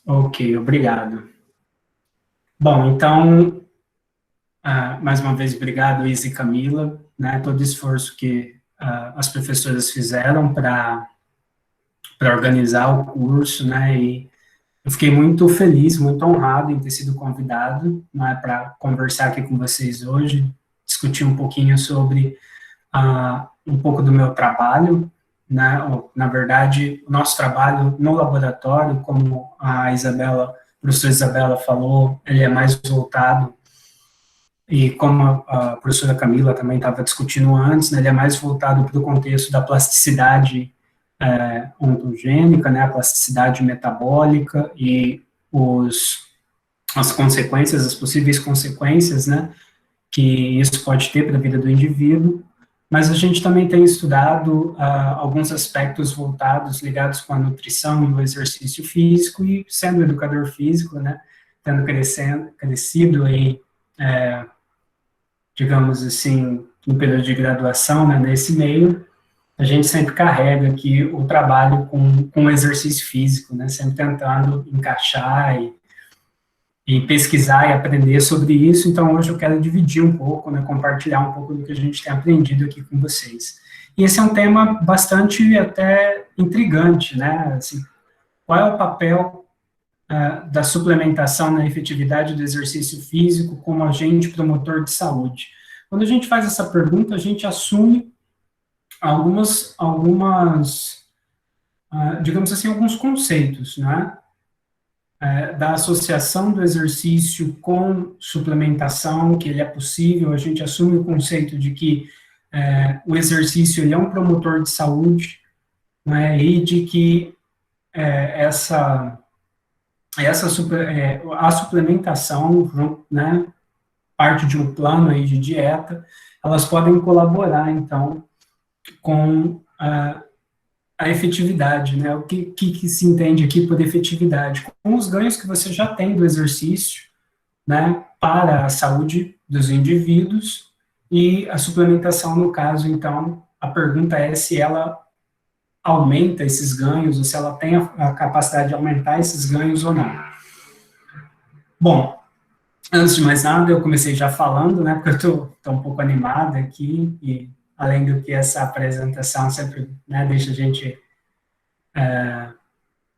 Ok, obrigado. Bom, então, mais uma vez, obrigado, Isa e Camila, né, todo o esforço que as professoras fizeram para organizar o curso, né, e eu fiquei muito feliz, muito honrado em ter sido convidado, né, para conversar aqui com vocês hoje, discutir um pouquinho sobre um pouco do meu trabalho, né, na verdade, o nosso trabalho no laboratório, como a professora Isabela falou, ele é mais voltado, e como a professora Camila também estava discutindo antes, né, ele é mais voltado para o contexto da plasticidade ontogênica, né, a plasticidade metabólica e as consequências, as possíveis consequências, né, que isso pode ter para a vida do indivíduo, mas a gente também tem estudado alguns aspectos voltados, ligados com a nutrição e o exercício físico, e sendo educador físico, né, tendo crescido aí, digamos assim, no período de graduação, né, nesse meio, a gente sempre carrega aqui o trabalho com o exercício físico, né, sempre tentando encaixar e pesquisar e aprender sobre isso. Então, hoje eu quero dividir um pouco, né, compartilhar um pouco do que a gente tem aprendido aqui com vocês. E esse é um tema bastante até intrigante, né? Assim, qual é o papel da suplementação na efetividade do exercício físico como agente promotor de saúde? Quando a gente faz essa pergunta, a gente assume digamos assim, alguns conceitos, né? Da associação do exercício com suplementação, que ele é possível, a gente assume o conceito de que o exercício ele é um promotor de saúde, né, e de que a suplementação, né, parte de um plano aí de dieta, elas podem colaborar, então, com a efetividade, né? O que se entende aqui por efetividade? Com os ganhos que você já tem do exercício, né, para a saúde dos indivíduos, e a suplementação, no caso, então, a pergunta é se ela aumenta esses ganhos, ou se ela tem a capacidade de aumentar esses ganhos ou não. Bom, antes de mais nada, eu comecei já falando, né, porque eu estou um pouco animada aqui, e além do que essa apresentação sempre, né, deixa a gente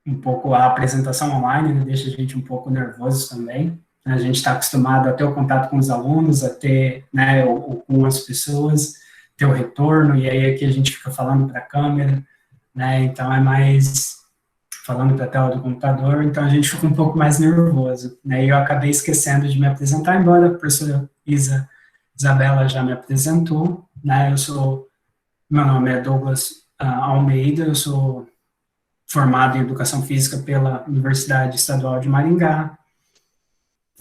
um pouco, a apresentação online, né, deixa a gente um pouco nervoso também. A gente está acostumado a ter o contato com os alunos, a ter, né, com as pessoas, ter o retorno, e aí aqui a gente fica falando para a câmera, né, então é mais falando para a tela do computador, então a gente fica um pouco mais nervoso, né, e eu acabei esquecendo de me apresentar, embora a professora Isabela já me apresentou, né, meu nome é Douglas Almeida, eu sou formado em Educação Física pela Universidade Estadual de Maringá,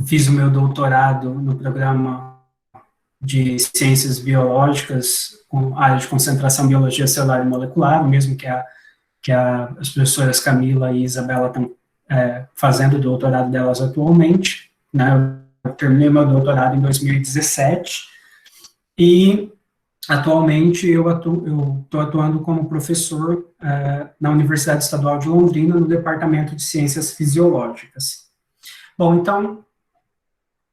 fiz o meu doutorado no programa de Ciências Biológicas, com área de concentração Biologia Celular e Molecular, o mesmo que as professoras Camila e Isabela estão fazendo o doutorado delas atualmente, né? Eu terminei meu doutorado em 2017, e atualmente eu estou atuando como professor na Universidade Estadual de Londrina, no Departamento de Ciências Fisiológicas. Bom, então,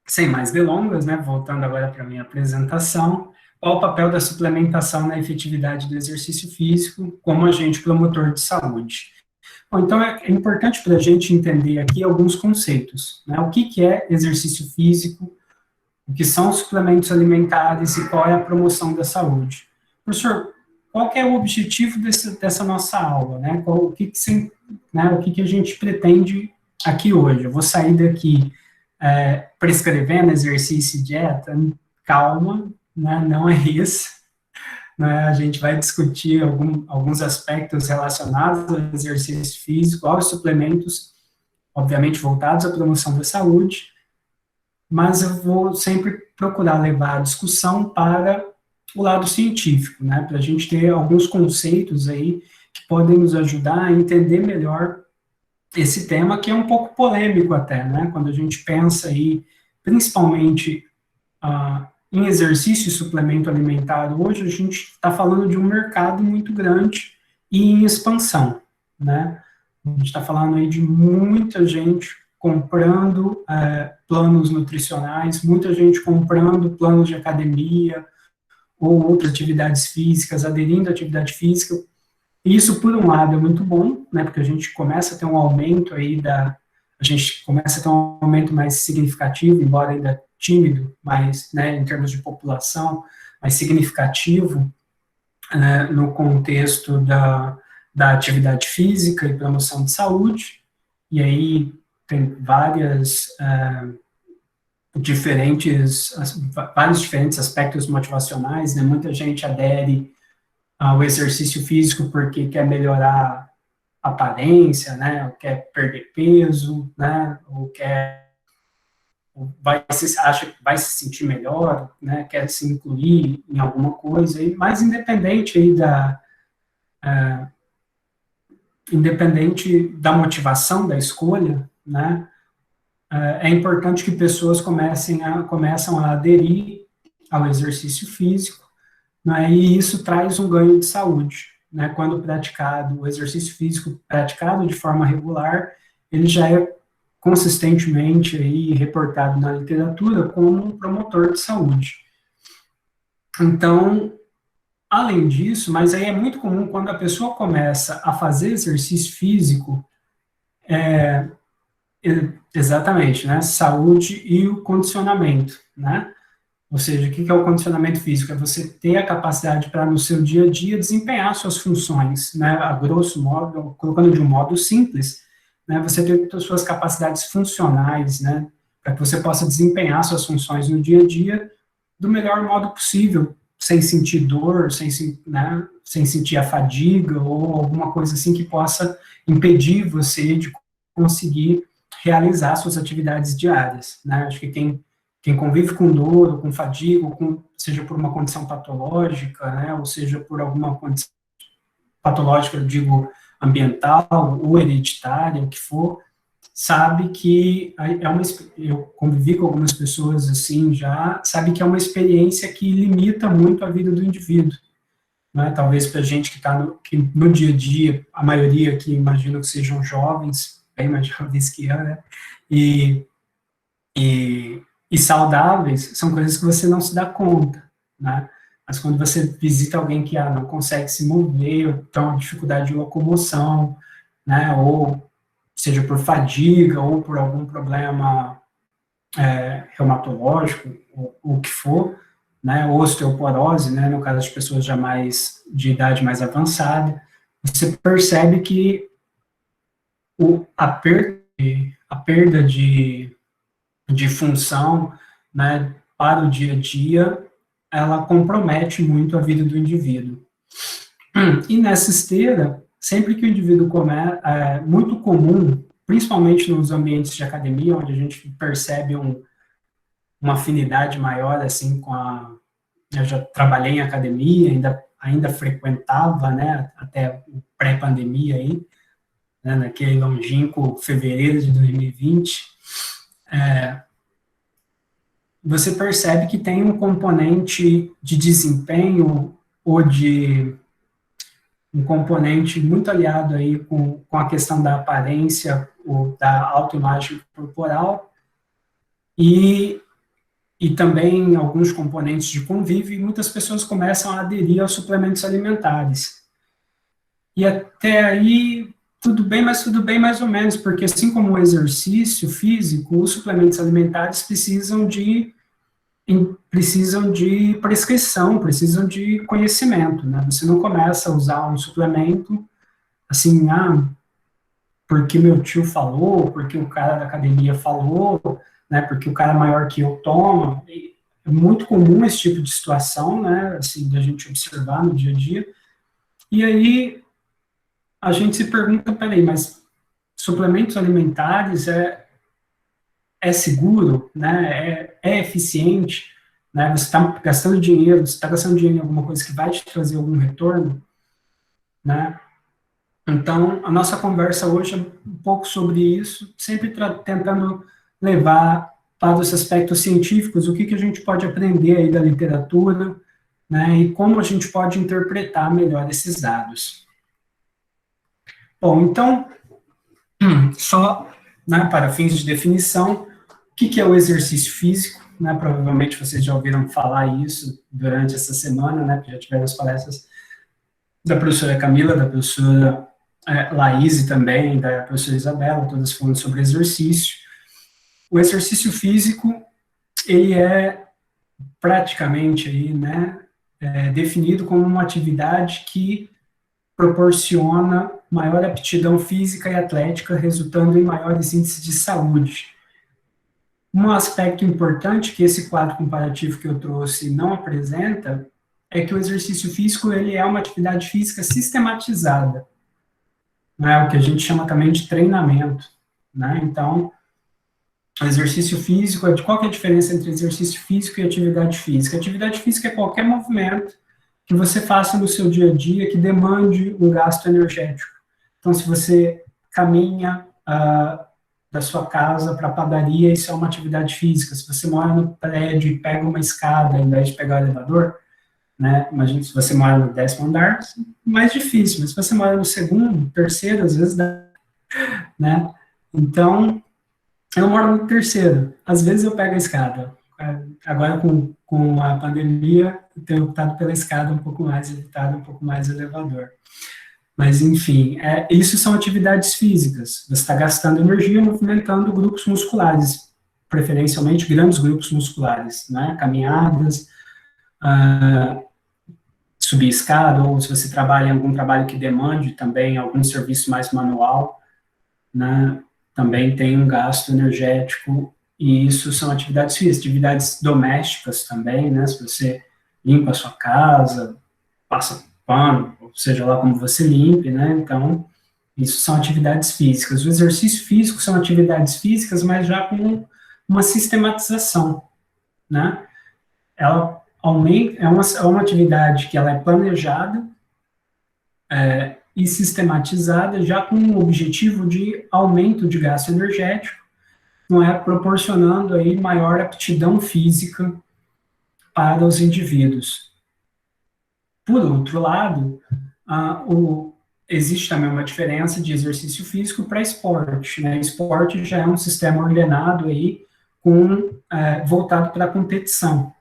sem mais delongas, né, voltando agora para a minha apresentação, qual o papel da suplementação na efetividade do exercício físico como agente promotor de saúde? Bom, então, é importante para a gente entender aqui alguns conceitos, né, o que é exercício físico, o que são suplementos alimentares e qual é a promoção da saúde. Professor, qual é o objetivo dessa nossa aula, né? O que a gente pretende aqui hoje? Eu vou sair daqui prescrevendo exercício e dieta? Calma, né? Não é isso. Né? A gente vai discutir alguns aspectos relacionados ao exercício físico, aos suplementos, obviamente voltados à promoção da saúde, mas eu vou sempre procurar levar a discussão para o lado científico, né, para a gente ter alguns conceitos aí que podem nos ajudar a entender melhor esse tema, que é um pouco polêmico até, né, quando a gente pensa aí, principalmente em exercício e suplemento alimentar, hoje a gente está falando de um mercado muito grande e em expansão, né, A gente está falando aí de muita gente comprando planos nutricionais, muita gente comprando planos de academia ou outras atividades físicas, aderindo à atividade física. Isso, por um lado, é muito bom, né, porque a gente começa a ter um aumento aí a gente começa a ter um aumento mais significativo, embora ainda tímido, mas, né, em termos de população, mais significativo, né, no contexto da atividade física e promoção de saúde, e aí tem vários diferentes aspectos motivacionais, né, muita gente adere ao exercício físico porque quer melhorar a aparência, né, ou quer perder peso, né, acha que vai se sentir melhor, né, quer se incluir em alguma coisa, mas independente da motivação da escolha, né, é importante que pessoas começam a aderir ao exercício físico, né, e isso traz um ganho de saúde, né, quando praticado, o exercício físico praticado de forma regular, ele já é consistentemente aí reportado na literatura como um promotor de saúde. Então, além disso, mas aí é muito comum quando a pessoa começa a fazer exercício físico, exatamente, né, saúde e o condicionamento, né, ou seja, o que é o condicionamento físico? É você ter a capacidade para, no seu dia a dia, desempenhar suas funções, né, a grosso modo, colocando de um modo simples, né, você ter as suas capacidades funcionais, né, para que você possa desempenhar suas funções no dia a dia do melhor modo possível, sem sentir dor, sem sentir a fadiga ou alguma coisa assim que possa impedir você de conseguir realizar suas atividades diárias, né, acho que quem convive com dor, ou com fadiga, seja por uma condição patológica, né, ou seja por alguma condição patológica, eu digo ambiental ou hereditária, o que for, sabe que eu convivi com algumas pessoas assim já, sabe que é uma experiência que limita muito a vida do indivíduo, né, talvez para a gente que está no dia a dia, a maioria que imagino que sejam jovens, bem mais jovens que eu, né, e saudáveis são coisas que você não se dá conta, né? Mas quando você visita alguém que não consegue se mover, ou tem uma dificuldade de locomoção, né? Ou seja por fadiga, ou por algum problema reumatológico, ou o que for, né? Osteoporose, né? No caso das pessoas já de idade mais avançada, você percebe que a perda de função, né, para o dia a dia, ela compromete muito a vida do indivíduo. E nessa esteira, sempre que o indivíduo é muito comum, principalmente nos ambientes de academia, onde a gente percebe uma afinidade maior, assim, eu já trabalhei em academia, ainda frequentava, né, até pré-pandemia aí, né, naquele longínquo fevereiro de 2020, você percebe que tem um componente de desempenho ou de um componente muito aliado aí com a questão da aparência ou da autoimagem corporal e também alguns componentes de convívio, e muitas pessoas começam a aderir aos suplementos alimentares. E até aí, tudo bem, mas tudo bem mais ou menos, porque assim como o exercício físico, os suplementos alimentares precisam de prescrição, precisam de conhecimento, né? Você não começa a usar um suplemento assim, porque meu tio falou, porque o cara da academia falou, né? Porque o cara maior que eu toma. É muito comum esse tipo de situação, né? Assim, da gente observar no dia a dia. E aí a gente se pergunta, peraí, mas suplementos alimentares é seguro, né? É eficiente, né? Você está gastando dinheiro, você está gastando dinheiro em alguma coisa que vai te trazer algum retorno, né? Então, a nossa conversa hoje é um pouco sobre isso, sempre tentando levar para os aspectos científicos, o que a gente pode aprender aí da literatura, né? E como a gente pode interpretar melhor esses dados. Bom, então, Só, né, para fins de definição, o que é o exercício físico? Né, provavelmente vocês já ouviram falar isso durante essa semana, né, que já tiveram as palestras da professora Camila, da professora Laís também, da professora Isabela, todas falando sobre exercício. O exercício físico, ele é praticamente aí, né, definido como uma atividade que proporciona maior aptidão física e atlética, resultando em maiores índices de saúde. Um aspecto importante que esse quadro comparativo que eu trouxe não apresenta é que o exercício físico ele é uma atividade física sistematizada, né, o que a gente chama também de treinamento, né? Então, o exercício físico, qual que é a diferença entre exercício físico e atividade física? Atividade física é qualquer movimento que você faça no seu dia a dia que demande um gasto energético. Então, se você caminha da sua casa para a padaria, isso é uma atividade física. Se você mora no prédio e pega uma escada ao invés de pegar o elevador, né? Imagina se você mora no 10º andar, mais difícil, mas se você mora no segundo, terceiro, às vezes dá, né? Então, eu moro no terceiro, às vezes eu pego a escada. Agora, com a pandemia, eu tenho optado pela escada um pouco mais, evitado um pouco mais o elevador. Mas, enfim, isso são atividades físicas. Você está gastando energia movimentando grupos musculares, preferencialmente grandes grupos musculares, né? Caminhadas, subir escada, ou se você trabalha em algum trabalho que demande também algum serviço mais manual, né? Também tem um gasto energético, e isso são atividades físicas, atividades domésticas também, né? Se você limpa a sua casa, passa pano, ou seja lá como você limpe, né? Então, isso são atividades físicas. O exercício físico são atividades físicas, mas já com uma sistematização, né? Ela aumenta, é uma atividade que ela é planejada e sistematizada, já com o objetivo de aumento de gasto energético, não é, proporcionando aí maior aptidão física para os indivíduos. Por outro lado, existe também uma diferença de exercício físico para esporte, né? Esporte já é um sistema ordenado aí, voltado para a competição,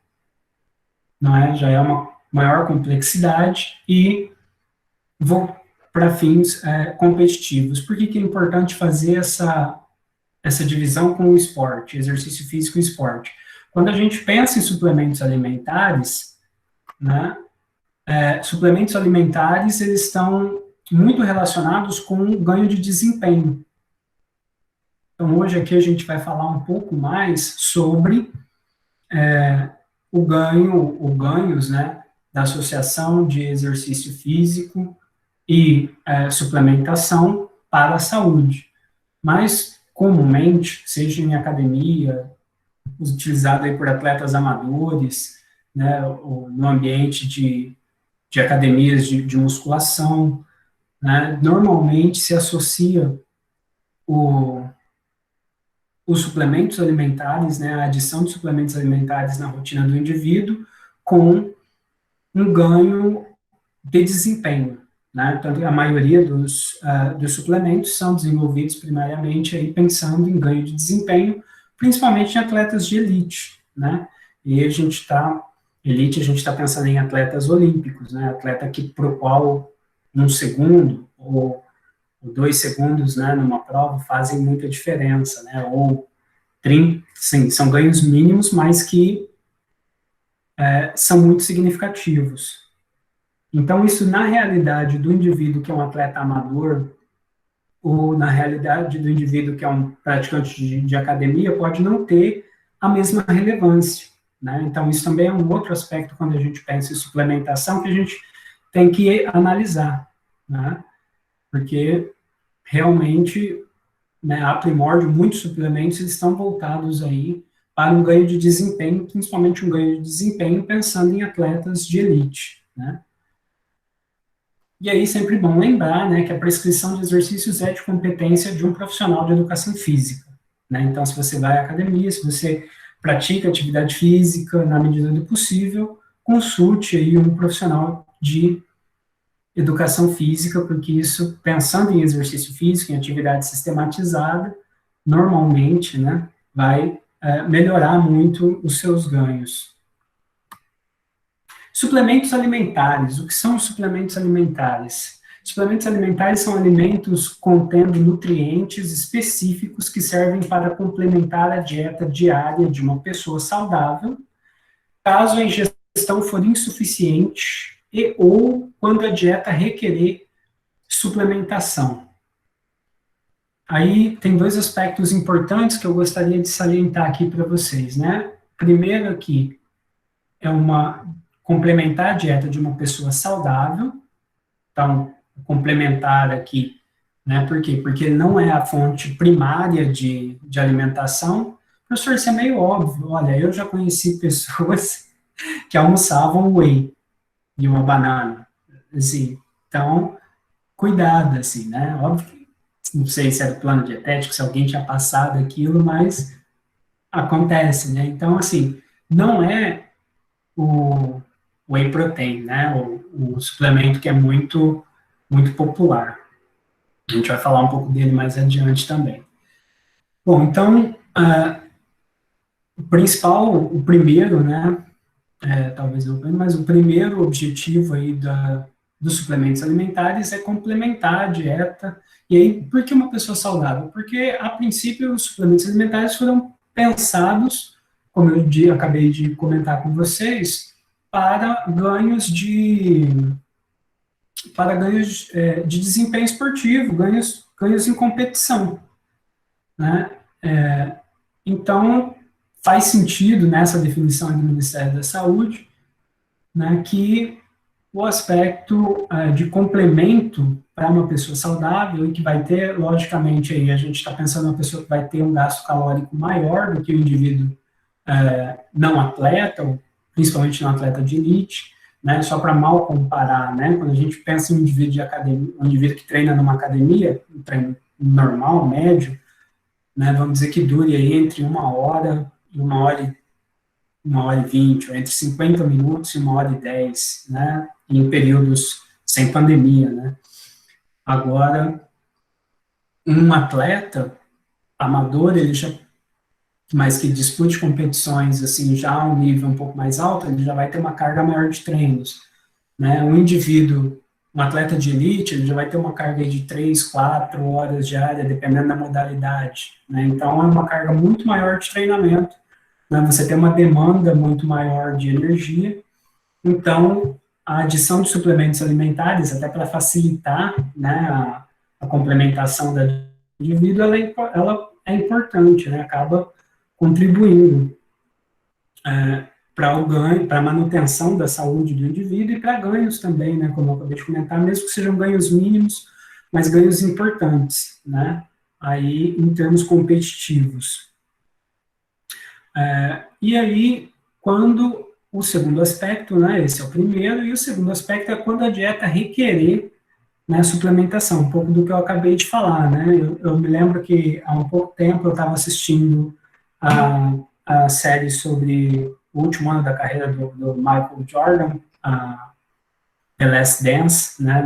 não é? Já é uma maior complexidade e para fins competitivos. Por que é importante fazer essa divisão com o esporte, exercício físico e esporte? Quando a gente pensa em suplementos alimentares, né, suplementos alimentares, eles estão muito relacionados com o ganho de desempenho. Então, hoje aqui a gente vai falar um pouco mais sobre ganhos, né, da associação de exercício físico e suplementação para a saúde. Mas, comumente, seja em academia, utilizado aí por atletas amadores, né, ou no ambiente de academias de musculação, né, normalmente se associa os suplementos alimentares, né, a adição de suplementos alimentares na rotina do indivíduo com um ganho de desempenho, né? Tanto a maioria dos suplementos são desenvolvidos primariamente aí pensando em ganho de desempenho, principalmente em atletas de elite, né? E a gente está pensando em atletas olímpicos, né? Atleta pro qual 1 segundo ou 2 segundos, né, numa prova fazem muita diferença, né? Ou 30, sim, são ganhos mínimos, mas que são muito significativos. Então, isso na realidade do indivíduo que é um atleta amador, ou na realidade do indivíduo que é um praticante de academia, pode não ter a mesma relevância, né? Então, isso também é um outro aspecto quando a gente pensa em suplementação que a gente tem que analisar, né? Porque realmente, né, a primórdio, muitos suplementos eles estão voltados aí para um ganho de desempenho, principalmente um ganho de desempenho pensando em atletas de elite, né? E aí, sempre bom lembrar, né, que a prescrição de exercícios é de competência de um profissional de educação física, né? Então, se você vai à academia, se você pratica atividade física, na medida do possível, consulte aí um profissional de educação física, porque isso, pensando em exercício físico, em atividade sistematizada, normalmente, né, vai melhorar muito os seus ganhos. Suplementos alimentares. O que são os suplementos alimentares? Suplementos alimentares são alimentos contendo nutrientes específicos que servem para complementar a dieta diária de uma pessoa saudável, caso a ingestão for insuficiente e ou quando a dieta requerer suplementação. Aí tem dois aspectos importantes que eu gostaria de salientar aqui para vocês, né? Primeiro aqui é complementar a dieta de uma pessoa saudável. Então, complementar aqui, né? Por quê? Porque ele não é a fonte primária de alimentação. Professor, isso é meio óbvio. Olha, eu já conheci pessoas que almoçavam whey e uma banana, assim. Então, cuidado, assim, né? Óbvio que não sei se era plano dietético, se alguém tinha passado aquilo, mas acontece, né? Então, assim, não é o whey protein, né? O suplemento que é muito, muito popular. A gente vai falar um pouco dele mais adiante também. Bom, então, o principal, o primeiro, né? Talvez não, mas o primeiro objetivo aí dos suplementos alimentares é complementar a dieta. E aí, por que uma pessoa saudável? Porque, a princípio, os suplementos alimentares foram pensados, como eu acabei de comentar com vocês, para ganhos de desempenho esportivo, ganhos em competição, né? Então, faz sentido nessa definição do Ministério da Saúde, né, que o aspecto de complemento para uma pessoa saudável e que vai ter, logicamente, aí a gente está pensando em uma pessoa que vai ter um gasto calórico maior do que o indivíduo não atleta, ou principalmente não atleta de elite, né, só para mal comparar, né, quando a gente pensa em um indivíduo de academia, um indivíduo que treina numa academia, um treino normal, médio, né, vamos dizer que dure aí entre 1 hora e 1 hora e 20, ou entre 50 minutos e 1 hora e 10, né, em períodos sem pandemia, né. Agora, um atleta amador, ele já, mas que dispute competições, assim, já a um nível um pouco mais alto, ele já vai ter uma carga maior de treinos, né, um atleta de elite, ele já vai ter uma carga de 3, 4 horas diária, dependendo da modalidade, né, então é uma carga muito maior de treinamento, né, você tem uma demanda muito maior de energia, então a adição de suplementos alimentares, até para facilitar, né, a complementação da indivíduo, ela é importante, né, acaba contribuindo para o ganho, para a manutenção da saúde do indivíduo e para ganhos também, né, como eu acabei de comentar, mesmo que sejam ganhos mínimos, mas ganhos importantes, né, aí em termos competitivos. E aí, quando o segundo aspecto, né, esse é o primeiro, e o segundo aspecto é quando a dieta requerer, né, suplementação, um pouco do que eu acabei de falar, né, eu me lembro que há um pouco tempo eu estava assistindo a série sobre o último ano da carreira do Michael Jordan, The Last Dance, né,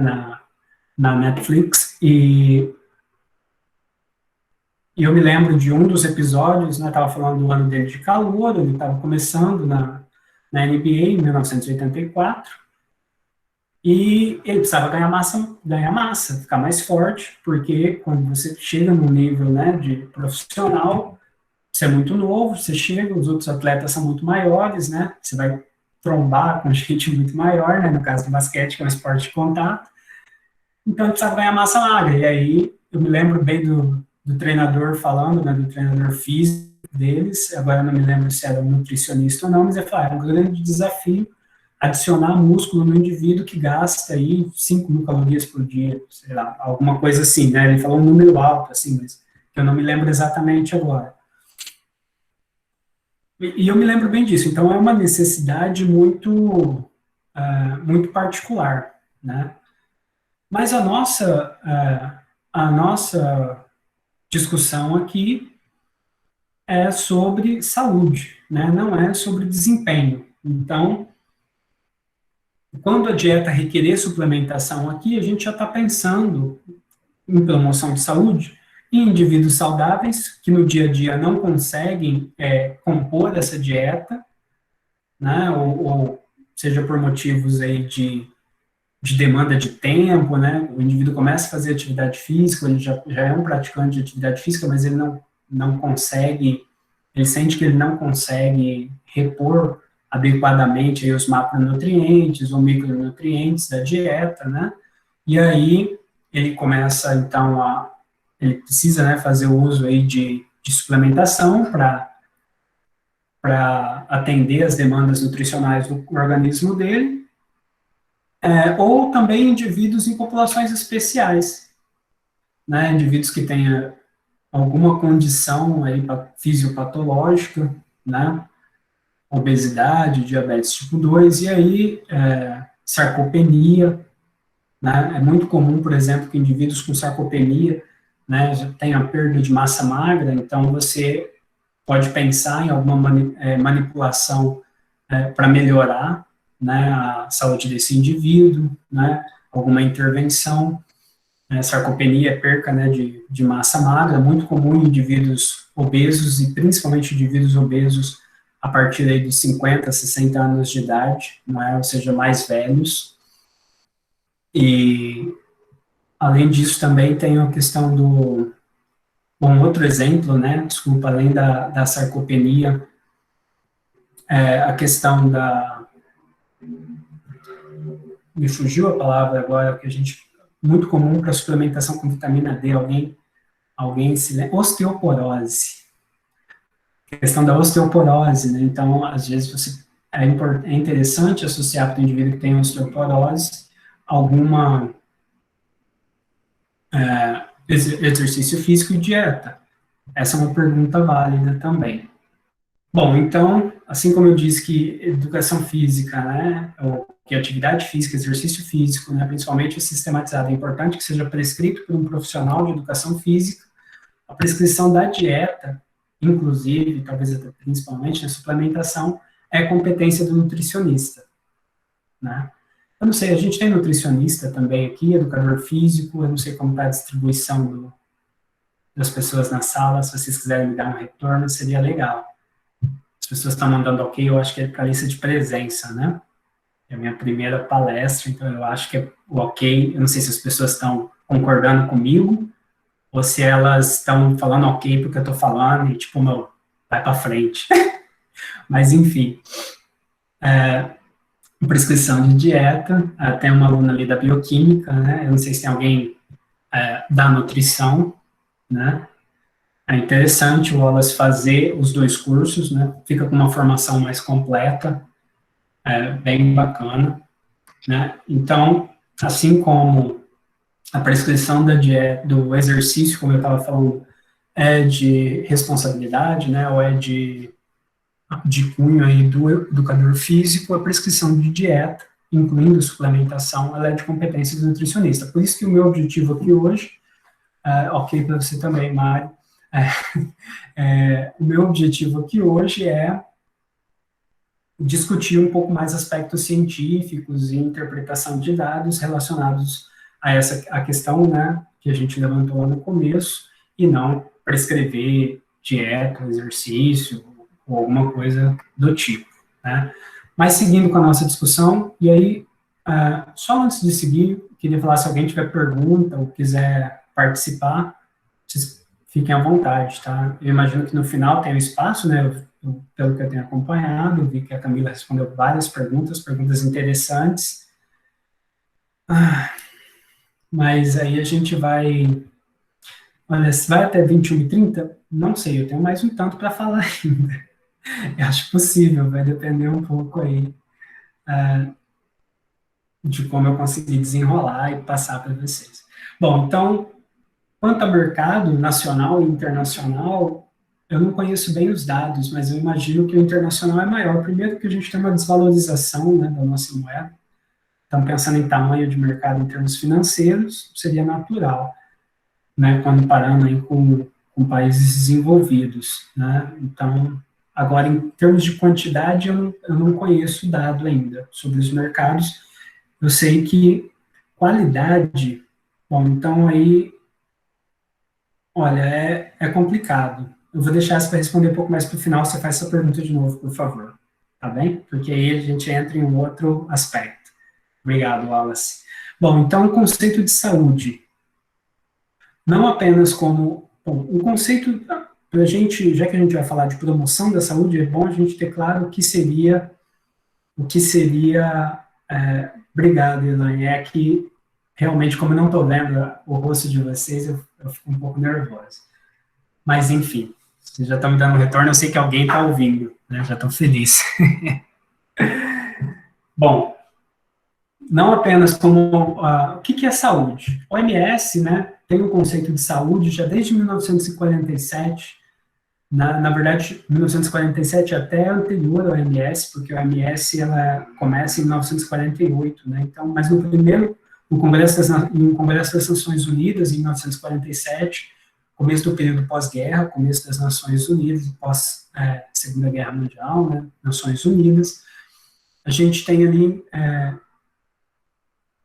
na Netflix, e eu me lembro de um dos episódios, né, estava falando do ano dele de calor, ele estava começando na NBA em 1984, e ele precisava ganhar massa, ficar mais forte, porque quando você chega no nível, né, de profissional, você é muito novo, você chega, os outros atletas são muito maiores, né, você vai trombar com gente muito maior, né, no caso do basquete, que é um esporte de contato, então ele precisava ganhar massa magra, e aí eu me lembro bem do treinador falando, né, do treinador físico deles, agora eu não me lembro se era um nutricionista ou não, mas ele falou, é um grande desafio adicionar músculo no indivíduo que gasta aí 5.000 calorias por dia, sei lá, alguma coisa assim, né, ele falou um número alto, assim, mas que eu não me lembro exatamente agora. E eu me lembro bem disso, então é uma necessidade muito particular, né, mas a nossa discussão aqui é sobre saúde, né? Não é sobre desempenho. Então, Quando a dieta requerer suplementação aqui, a gente já está pensando em promoção de saúde em indivíduos saudáveis que no dia a dia não conseguem compor essa dieta, né, ou seja por motivos aí de demanda de tempo, né, o indivíduo começa a fazer atividade física, ele já é um praticante de atividade física, mas ele não consegue, ele sente que ele não consegue repor adequadamente aí os macronutrientes ou micronutrientes da dieta, né, e aí ele começa, então, ele precisa, né, fazer o uso aí de suplementação para atender as demandas nutricionais do organismo dele, ou também indivíduos em populações especiais, né, indivíduos que tenham alguma condição aí fisiopatológica, né, obesidade, diabetes tipo 2, e aí sarcopenia, né, é muito comum, por exemplo, que indivíduos com sarcopenia, né, já tenham perda de massa magra, então você pode pensar em alguma manipulação para melhorar, né, a saúde desse indivíduo, né, alguma intervenção. Sarcopenia é perca, né, de massa magra, muito comum em indivíduos obesos e principalmente indivíduos obesos a partir aí dos 50, 60 anos de idade, né, ou seja, mais velhos. E, além disso, também tem a questão do... Um outro exemplo, né, desculpa, além da sarcopenia, a questão da... Me fugiu a palavra agora, que a gente... Muito comum para suplementação com vitamina D, alguém se lembra? Osteoporose. A questão da osteoporose, né? Então, às vezes, é interessante associar para o indivíduo que tem osteoporose alguma exercício físico e dieta. Essa é uma pergunta válida também. Bom, então, assim como eu disse que educação física, né, ou que atividade física, exercício físico, né, principalmente sistematizado, é importante que seja prescrito por um profissional de educação física, a prescrição da dieta, inclusive, talvez até principalmente, a suplementação, é competência do nutricionista, né. Eu não sei, a gente tem nutricionista também aqui, educador físico, eu não sei como está a distribuição das pessoas na sala, se vocês quiserem me dar um retorno, seria legal. As pessoas estão mandando ok, eu acho que é para a lista de presença, né? É a minha primeira palestra, então eu acho que é o ok. Eu não sei se as pessoas estão concordando comigo ou se elas estão falando ok porque eu estou falando e, tipo, meu, vai para frente. Mas, enfim. Prescrição de dieta, tem uma aluna ali da bioquímica, né? Eu não sei se tem alguém da nutrição, né? É interessante o Wallace fazer os dois cursos, né? Fica com uma formação mais completa, bem bacana, né? Então, assim como a prescrição da dieta, do exercício, como eu estava falando, é de responsabilidade, né? Ou é de cunho aí do educador físico, a prescrição de dieta, incluindo suplementação, ela é de competência do nutricionista. Por isso que o meu objetivo aqui hoje, ok para você também, Mário, o meu objetivo aqui hoje é discutir um pouco mais aspectos científicos e interpretação de dados relacionados a questão, né, que a gente levantou lá no começo, e não prescrever dieta, exercício, ou alguma coisa do tipo, né. Mas seguindo com a nossa discussão, e aí, só antes de seguir, queria falar, se alguém tiver pergunta ou quiser participar, vocês fiquem à vontade, tá? Eu imagino que no final tem um espaço, né, pelo que eu tenho acompanhado, vi que a Camila respondeu várias perguntas interessantes, mas aí a gente vai, olha, se vai até 21h30, não sei, eu tenho mais um tanto para falar ainda, eu acho possível, vai depender um pouco aí de como eu conseguir desenrolar e passar para vocês. Bom, então, quanto ao mercado nacional e internacional, eu não conheço bem os dados, mas eu imagino que o internacional é maior. Primeiro que a gente tem uma desvalorização, né, da nossa moeda. Então, pensando em tamanho de mercado em termos financeiros, seria natural, né, comparando aí com países desenvolvidos, né. Então, agora, em termos de quantidade, eu não conheço dado ainda sobre os mercados. Eu sei que qualidade, bom, então aí, olha, é complicado. Eu vou deixar isso para responder um pouco mais para o final, você faz essa pergunta de novo, por favor, tá bem? Porque aí a gente entra em um outro aspecto. Obrigado, Wallace. Bom, então, o conceito de saúde, não apenas como, bom, o conceito, para a gente, já que a gente vai falar de promoção da saúde, é bom a gente ter claro o que seria, obrigado, Elaine, é que realmente, como eu não estou vendo o rosto de vocês, eu fico um pouco nervosa. Mas, enfim, vocês já estão me dando um retorno, eu sei que alguém está ouvindo, né? Já estou feliz. Bom, não apenas como, o que é saúde? O OMS, né, tem o conceito de saúde já desde 1947, na verdade, 1947 até anterior ao OMS, porque o OMS ela começa em 1948, né, então, mas no Congresso das Nações Unidas, em 1947, começo do período pós-guerra, começo das Nações Unidas, pós Segunda Guerra Mundial, né, Nações Unidas, a gente tem ali,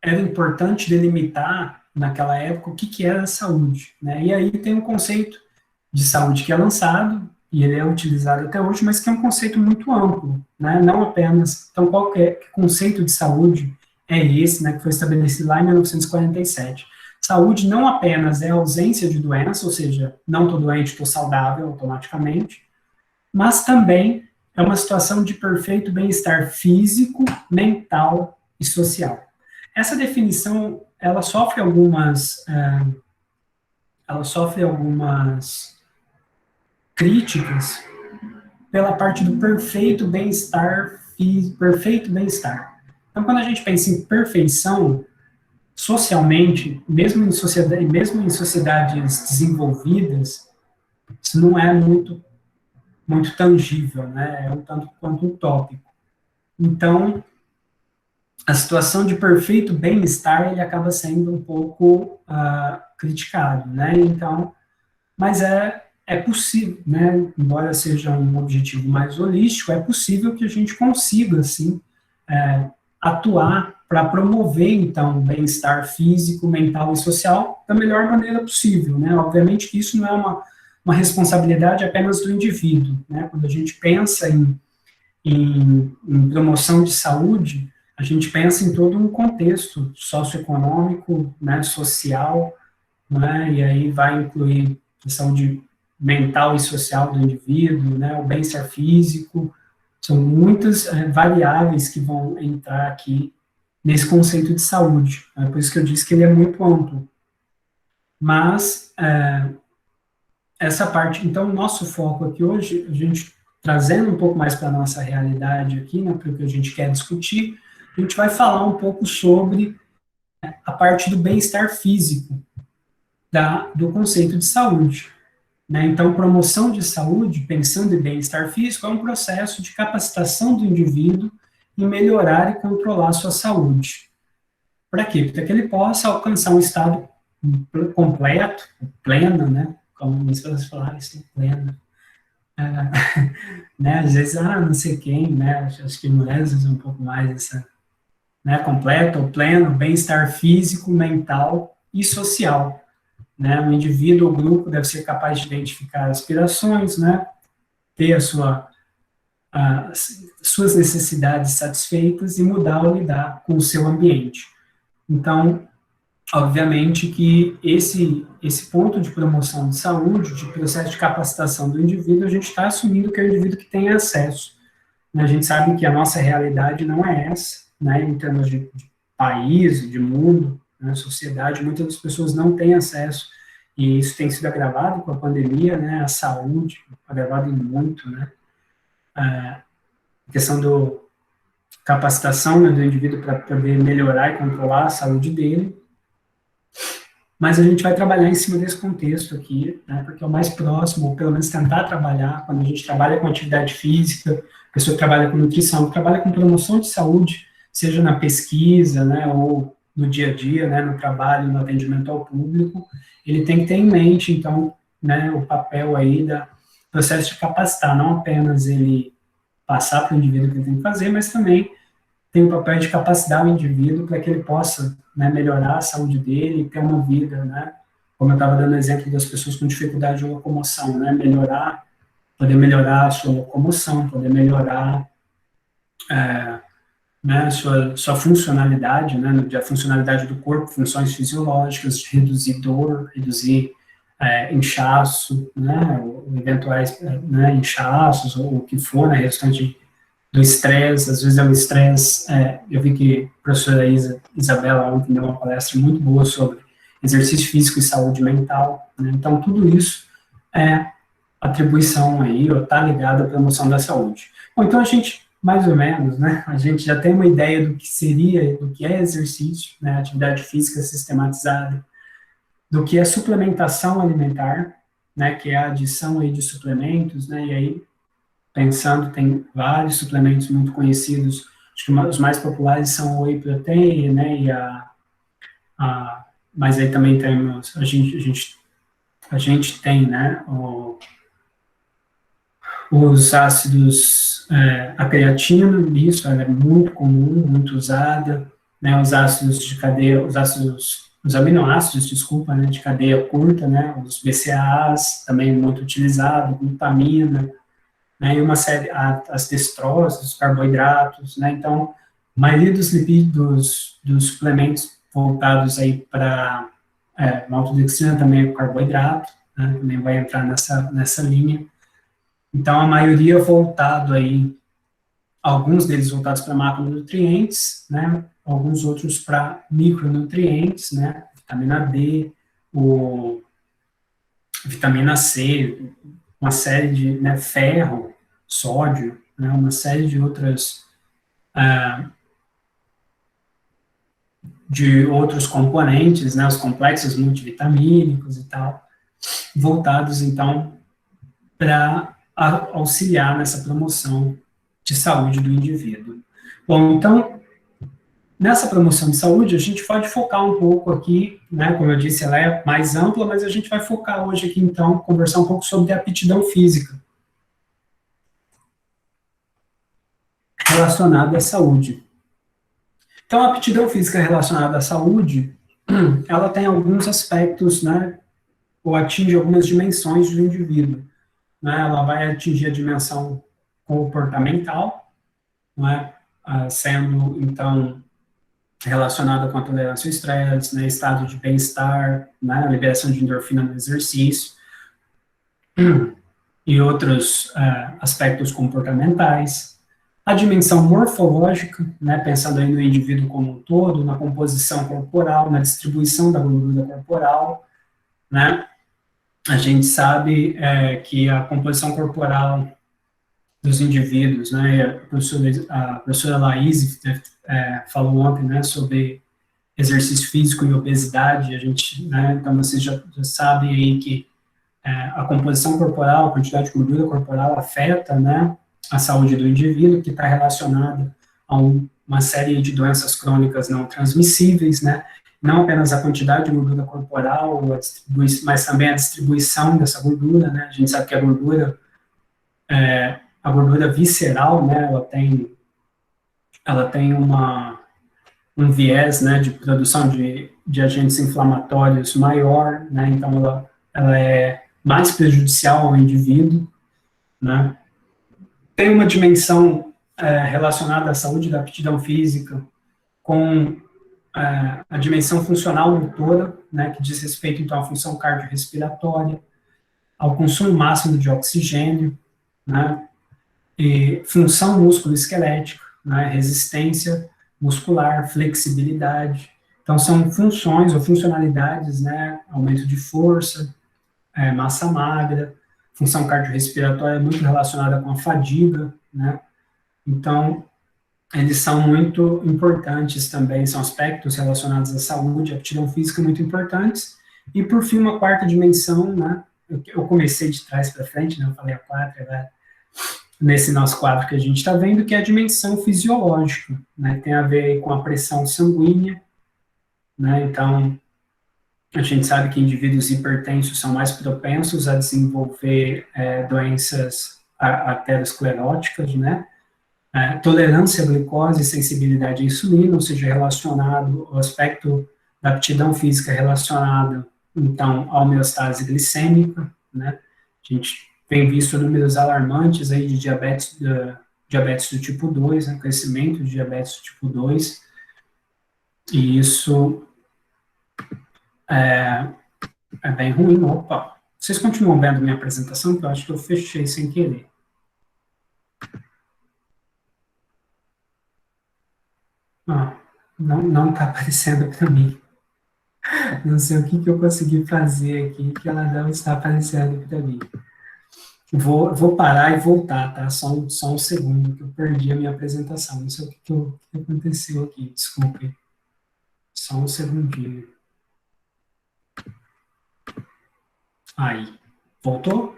era importante delimitar, naquela época, o que era a saúde, né, e aí tem um conceito de saúde que é lançado, e ele é utilizado até hoje, mas que é um conceito muito amplo, né, não apenas, então qual que conceito de saúde é esse, né, que foi estabelecido lá em 1947. Saúde não apenas é a ausência de doença, ou seja, não estou doente, estou saudável automaticamente, mas também é uma situação de perfeito bem-estar físico, mental e social. Essa definição, ela sofre algumas críticas pela parte do perfeito bem-estar, perfeito bem-estar. Então, quando a gente pensa em perfeição, socialmente, mesmo em sociedades desenvolvidas, isso não é muito tangível, né? É um tanto quanto utópico. Então, a situação de perfeito bem-estar, ele acaba sendo um pouco criticado, né? Então, mas é possível, né? Embora seja um objetivo mais holístico, é possível que a gente consiga, assim, atuar para promover, então, o bem-estar físico, mental e social da melhor maneira possível, né? Obviamente que isso não é uma responsabilidade apenas do indivíduo, né? Quando a gente pensa em promoção de saúde, a gente pensa em todo um contexto socioeconômico, né, social, né, e aí vai incluir a saúde mental e social do indivíduo, né, o bem-estar físico, são muitas variáveis que vão entrar aqui nesse conceito de saúde, né, por isso que eu disse que ele é muito amplo. Mas, essa parte, então, o nosso foco aqui hoje, a gente trazendo um pouco mais para a nossa realidade aqui, né, para o que a gente quer discutir, a gente vai falar um pouco sobre a parte do bem-estar físico, do conceito de saúde. Né? Então, promoção de saúde, pensando em bem-estar físico, é um processo de capacitação do indivíduo em melhorar e controlar a sua saúde. Para quê? Para que ele possa alcançar um estado completo, pleno, né? Como as pessoas falaram, isso é pleno. Né? Às vezes, não sei quem, né? Acho que mulheres usam um pouco mais essa, né? Completo ou pleno, bem-estar físico, mental e social. Né? O indivíduo ou grupo deve ser capaz de identificar aspirações, né? Ter suas necessidades satisfeitas e mudar ou lidar com o seu ambiente. Então, obviamente que esse ponto de promoção de saúde, de processo de capacitação do indivíduo, a gente está assumindo que é o indivíduo que tem acesso. Né? A gente sabe que a nossa realidade não é essa, né? Em termos de país, de mundo, né? Sociedade, muitas das pessoas não têm acesso, e isso tem sido agravado com a pandemia, né? A saúde, agravado em muito, né? A questão do capacitação, né, do indivíduo para poder melhorar e controlar a saúde dele. Mas a gente vai trabalhar em cima desse contexto aqui, né, porque é o mais próximo, ou pelo menos tentar trabalhar, quando a gente trabalha com atividade física, a pessoa que trabalha com nutrição, que trabalha com promoção de saúde, seja na pesquisa, né, ou no dia a dia, né, no trabalho, no atendimento ao público, ele tem que ter em mente, então, né, o papel aí do processo de capacitar, não apenas ele passar para o indivíduo o que ele tem que fazer, mas também tem o papel de capacitar o indivíduo para que ele possa, né, melhorar a saúde dele e ter uma vida, né, como eu estava dando exemplo das pessoas com dificuldade de locomoção, né, poder melhorar a sua locomoção, poder melhorar né, sua funcionalidade, né, a funcionalidade do corpo, funções fisiológicas, reduzir dor, reduzir inchaço, né, eventuais né, inchaços, ou o que for, né, restante do estresse, às vezes é um estresse, eu vi que a professora Isabela ontem deu uma palestra muito boa sobre exercício físico e saúde mental, né, então tudo isso é atribuição aí, ou está ligado à promoção da saúde. Bom, então a gente, mais ou menos, né, a gente já tem uma ideia do que seria, do que é exercício, né, atividade física sistematizada, do que é suplementação alimentar, né, que é a adição aí de suplementos, né, e aí, pensando, tem vários suplementos muito conhecidos, acho que os mais populares são o whey protein, né, e mas aí também temos, a gente tem, né, os ácidos, a creatina, isso ela é muito comum, muito usada, né, os ácidos de cadeia, os aminoácidos, desculpa, né, de cadeia curta, né, os BCAAs, também muito utilizado, glutamina, né, e uma série, as destrosas, os carboidratos, né, então, a maioria dos lipídios, dos suplementos voltados aí para maltodextrina também é carboidrato, né, também vai entrar nessa linha. Então, a maioria voltado aí, alguns deles voltados para macronutrientes, né, alguns outros para micronutrientes, né, vitamina D, vitamina C, uma série de, né, ferro, sódio, né, uma série de outros componentes, né, os complexos multivitamínicos e tal, voltados, então, para auxiliar nessa promoção de saúde do indivíduo. Bom, então, nessa promoção de saúde, a gente pode focar um pouco aqui, né, como eu disse, ela é mais ampla, mas a gente vai focar hoje aqui, então, conversar um pouco sobre a aptidão física relacionada à saúde. Então, a aptidão física relacionada à saúde, ela tem alguns aspectos, né, ou atinge algumas dimensões do indivíduo, né, ela vai atingir a dimensão comportamental, né, sendo, então, relacionada com a tolerância ao estresse, né, estado de bem-estar, né, a liberação de endorfina no exercício, e outros aspectos comportamentais. A dimensão morfológica, né, pensando aí no indivíduo como um todo, na composição corporal, na distribuição da gordura corporal, né, a gente sabe que a composição corporal dos indivíduos, né, a professora Laís falou ontem, né, sobre exercício físico e obesidade, a gente, né, então vocês já sabem aí que a composição corporal, a quantidade de gordura corporal afeta, né, a saúde do indivíduo, que está relacionada a uma série de doenças crônicas não transmissíveis, né, não apenas a quantidade de gordura corporal, mas também a distribuição dessa gordura, né, a gente sabe que a gordura visceral, né, ela tem um viés, né, de produção de agentes inflamatórios maior, né, então ela é mais prejudicial ao indivíduo, né. Tem uma dimensão relacionada à saúde da aptidão física com a dimensão funcional motora, né, que diz respeito, então, à função cardiorrespiratória, ao consumo máximo de oxigênio, né, e função músculo-esquelética, né, resistência muscular, flexibilidade. Então, são funções ou funcionalidades, né, aumento de força, massa magra, função cardiorrespiratória muito relacionada com a fadiga, né, então, eles são muito importantes também, são aspectos relacionados à saúde, à aptidão física muito importantes, e por fim, uma quarta dimensão, né, eu comecei de trás para frente, né, eu falei a quarta, né, nesse nosso quadro que a gente está vendo, que é a dimensão fisiológica, né, tem a ver com a pressão sanguínea, né, então, a gente sabe que indivíduos hipertensos são mais propensos a desenvolver doenças ateroscleróticas, né, Tolerância à glicose e sensibilidade à insulina, ou seja, relacionado ao aspecto da aptidão física relacionado, então, à homeostase glicêmica, né? A gente tem visto números alarmantes aí de diabetes do tipo 2, né? Crescimento de diabetes do tipo 2, e isso é bem ruim. Opa, vocês continuam vendo minha apresentação? Porque eu acho que eu fechei sem querer. Não está aparecendo para mim. Não sei o que eu consegui fazer aqui, que ela não está aparecendo para mim. Vou parar e voltar, tá? Só um segundo, que eu perdi a minha apresentação. Não sei o que aconteceu aqui, desculpe. Só um segundinho. Aí, voltou?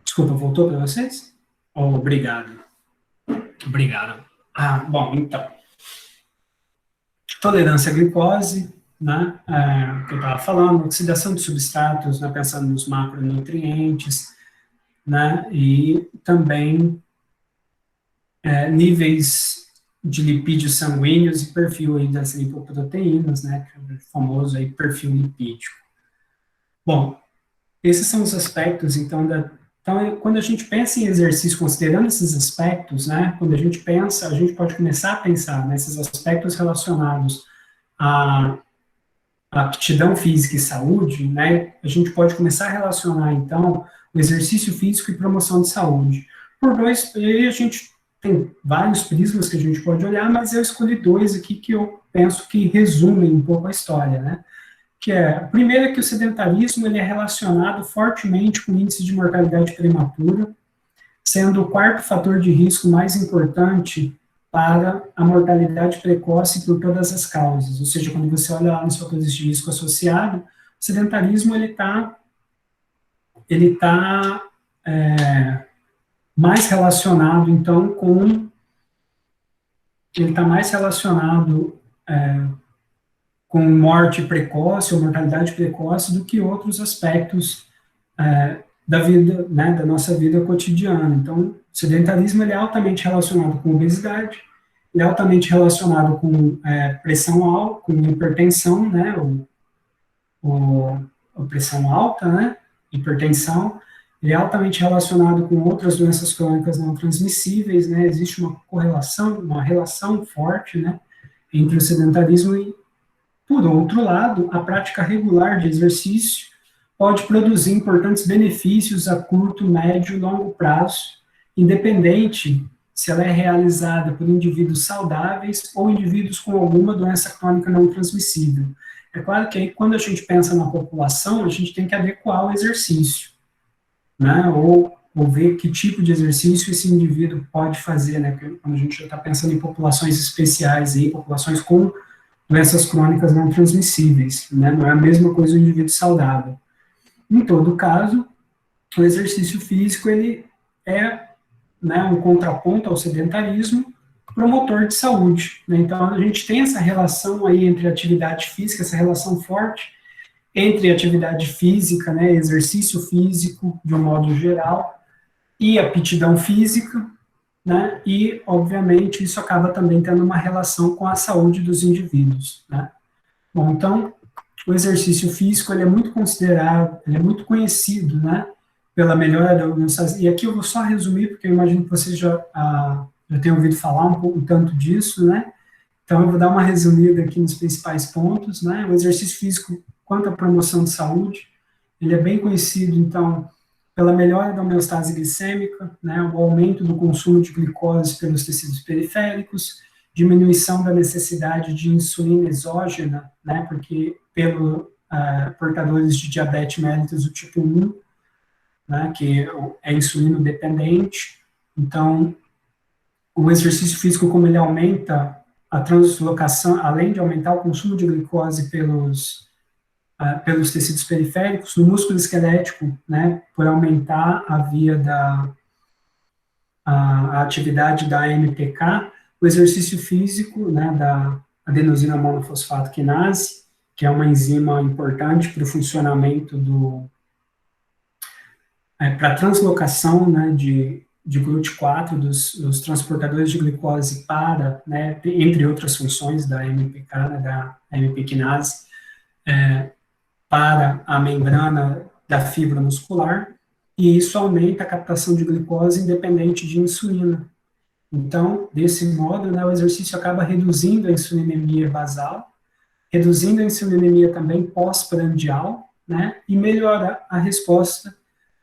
Desculpa, voltou para vocês? Oh, obrigado. Obrigado. Bom, então. Tolerância à glicose, né, que eu estava falando, oxidação de substratos, né, pensando nos macronutrientes, né, e também níveis de lipídios sanguíneos e perfil aí das lipoproteínas, né, o famoso aí perfil lipídico. Bom, esses são os aspectos, então, quando a gente pensa em exercício, considerando esses aspectos, né, quando a gente pensa, a gente pode começar a pensar nesses aspectos relacionados à aptidão física e saúde, né, a gente pode começar a relacionar, então, o exercício físico e promoção de saúde. E a gente tem vários prismas que a gente pode olhar, mas eu escolhi dois aqui que eu penso que resumem um pouco a história, né, que o primeiro é que o sedentarismo ele é relacionado fortemente com o índice de mortalidade prematura, sendo o quarto fator de risco mais importante para a mortalidade precoce por todas as causas. Ou seja, quando você olha lá nos fatores de risco associado, o sedentarismo ele tá mais relacionado, então, ele está mais relacionado com morte precoce ou mortalidade precoce do que outros aspectos da vida, né, da nossa vida cotidiana. Então, o sedentarismo ele é altamente relacionado com obesidade, ele é altamente relacionado com pressão alta, com hipertensão, né, a pressão alta, né, hipertensão, ele é altamente relacionado com outras doenças crônicas não transmissíveis, né, existe uma correlação, uma relação forte, né, entre o sedentarismo e, por outro lado, a prática regular de exercício pode produzir importantes benefícios a curto, médio e longo prazo, independente se ela é realizada por indivíduos saudáveis ou indivíduos com alguma doença crônica não transmissível. É claro que aí, quando a gente pensa na população, a gente tem que adequar o exercício, né, ou ver que tipo de exercício esse indivíduo pode fazer, né, quando a gente está pensando em populações especiais, aí, populações com doenças crônicas não transmissíveis, né, não é a mesma coisa do indivíduo saudável. Em todo caso, o exercício físico, ele é, né, um contraponto ao sedentarismo, promotor de saúde, né? Então, a gente tem essa relação aí entre atividade física, essa relação forte entre atividade física, né, exercício físico, de um modo geral, e aptidão física, né, e, obviamente, isso acaba também tendo uma relação com a saúde dos indivíduos, né. Bom, então, o exercício físico, ele é muito considerado, ele é muito conhecido, né, pela melhora da homeostase, e aqui eu vou só resumir, porque eu imagino que vocês já tenham ouvido falar um tanto disso, né, então eu vou dar uma resumida aqui nos principais pontos, né, o exercício físico quanto à promoção de saúde, ele é bem conhecido, então, pela melhora da homeostase glicêmica, né, o aumento do consumo de glicose pelos tecidos periféricos, diminuição da necessidade de insulina exógena, né, porque portadores de diabetes mellitus do tipo 1, né, que é insulino dependente, então, o exercício físico, como ele aumenta a translocação, além de aumentar o consumo de glicose pelos tecidos periféricos, no músculo esquelético, né, por aumentar a via a atividade da AMPK, o exercício físico, né, da adenosina monofosfato quinase, que é uma enzima importante para o funcionamento para translocação, né, de GLUT4, dos transportadores de glicose para, né, entre outras funções da MPK, né, da AMP quinase, para a membrana da fibra muscular, e isso aumenta a captação de glicose independente de insulina. Então, desse modo, né, o exercício acaba reduzindo a insulinemia basal, reduzindo a insulinemia também pós-prandial, né, e melhora a resposta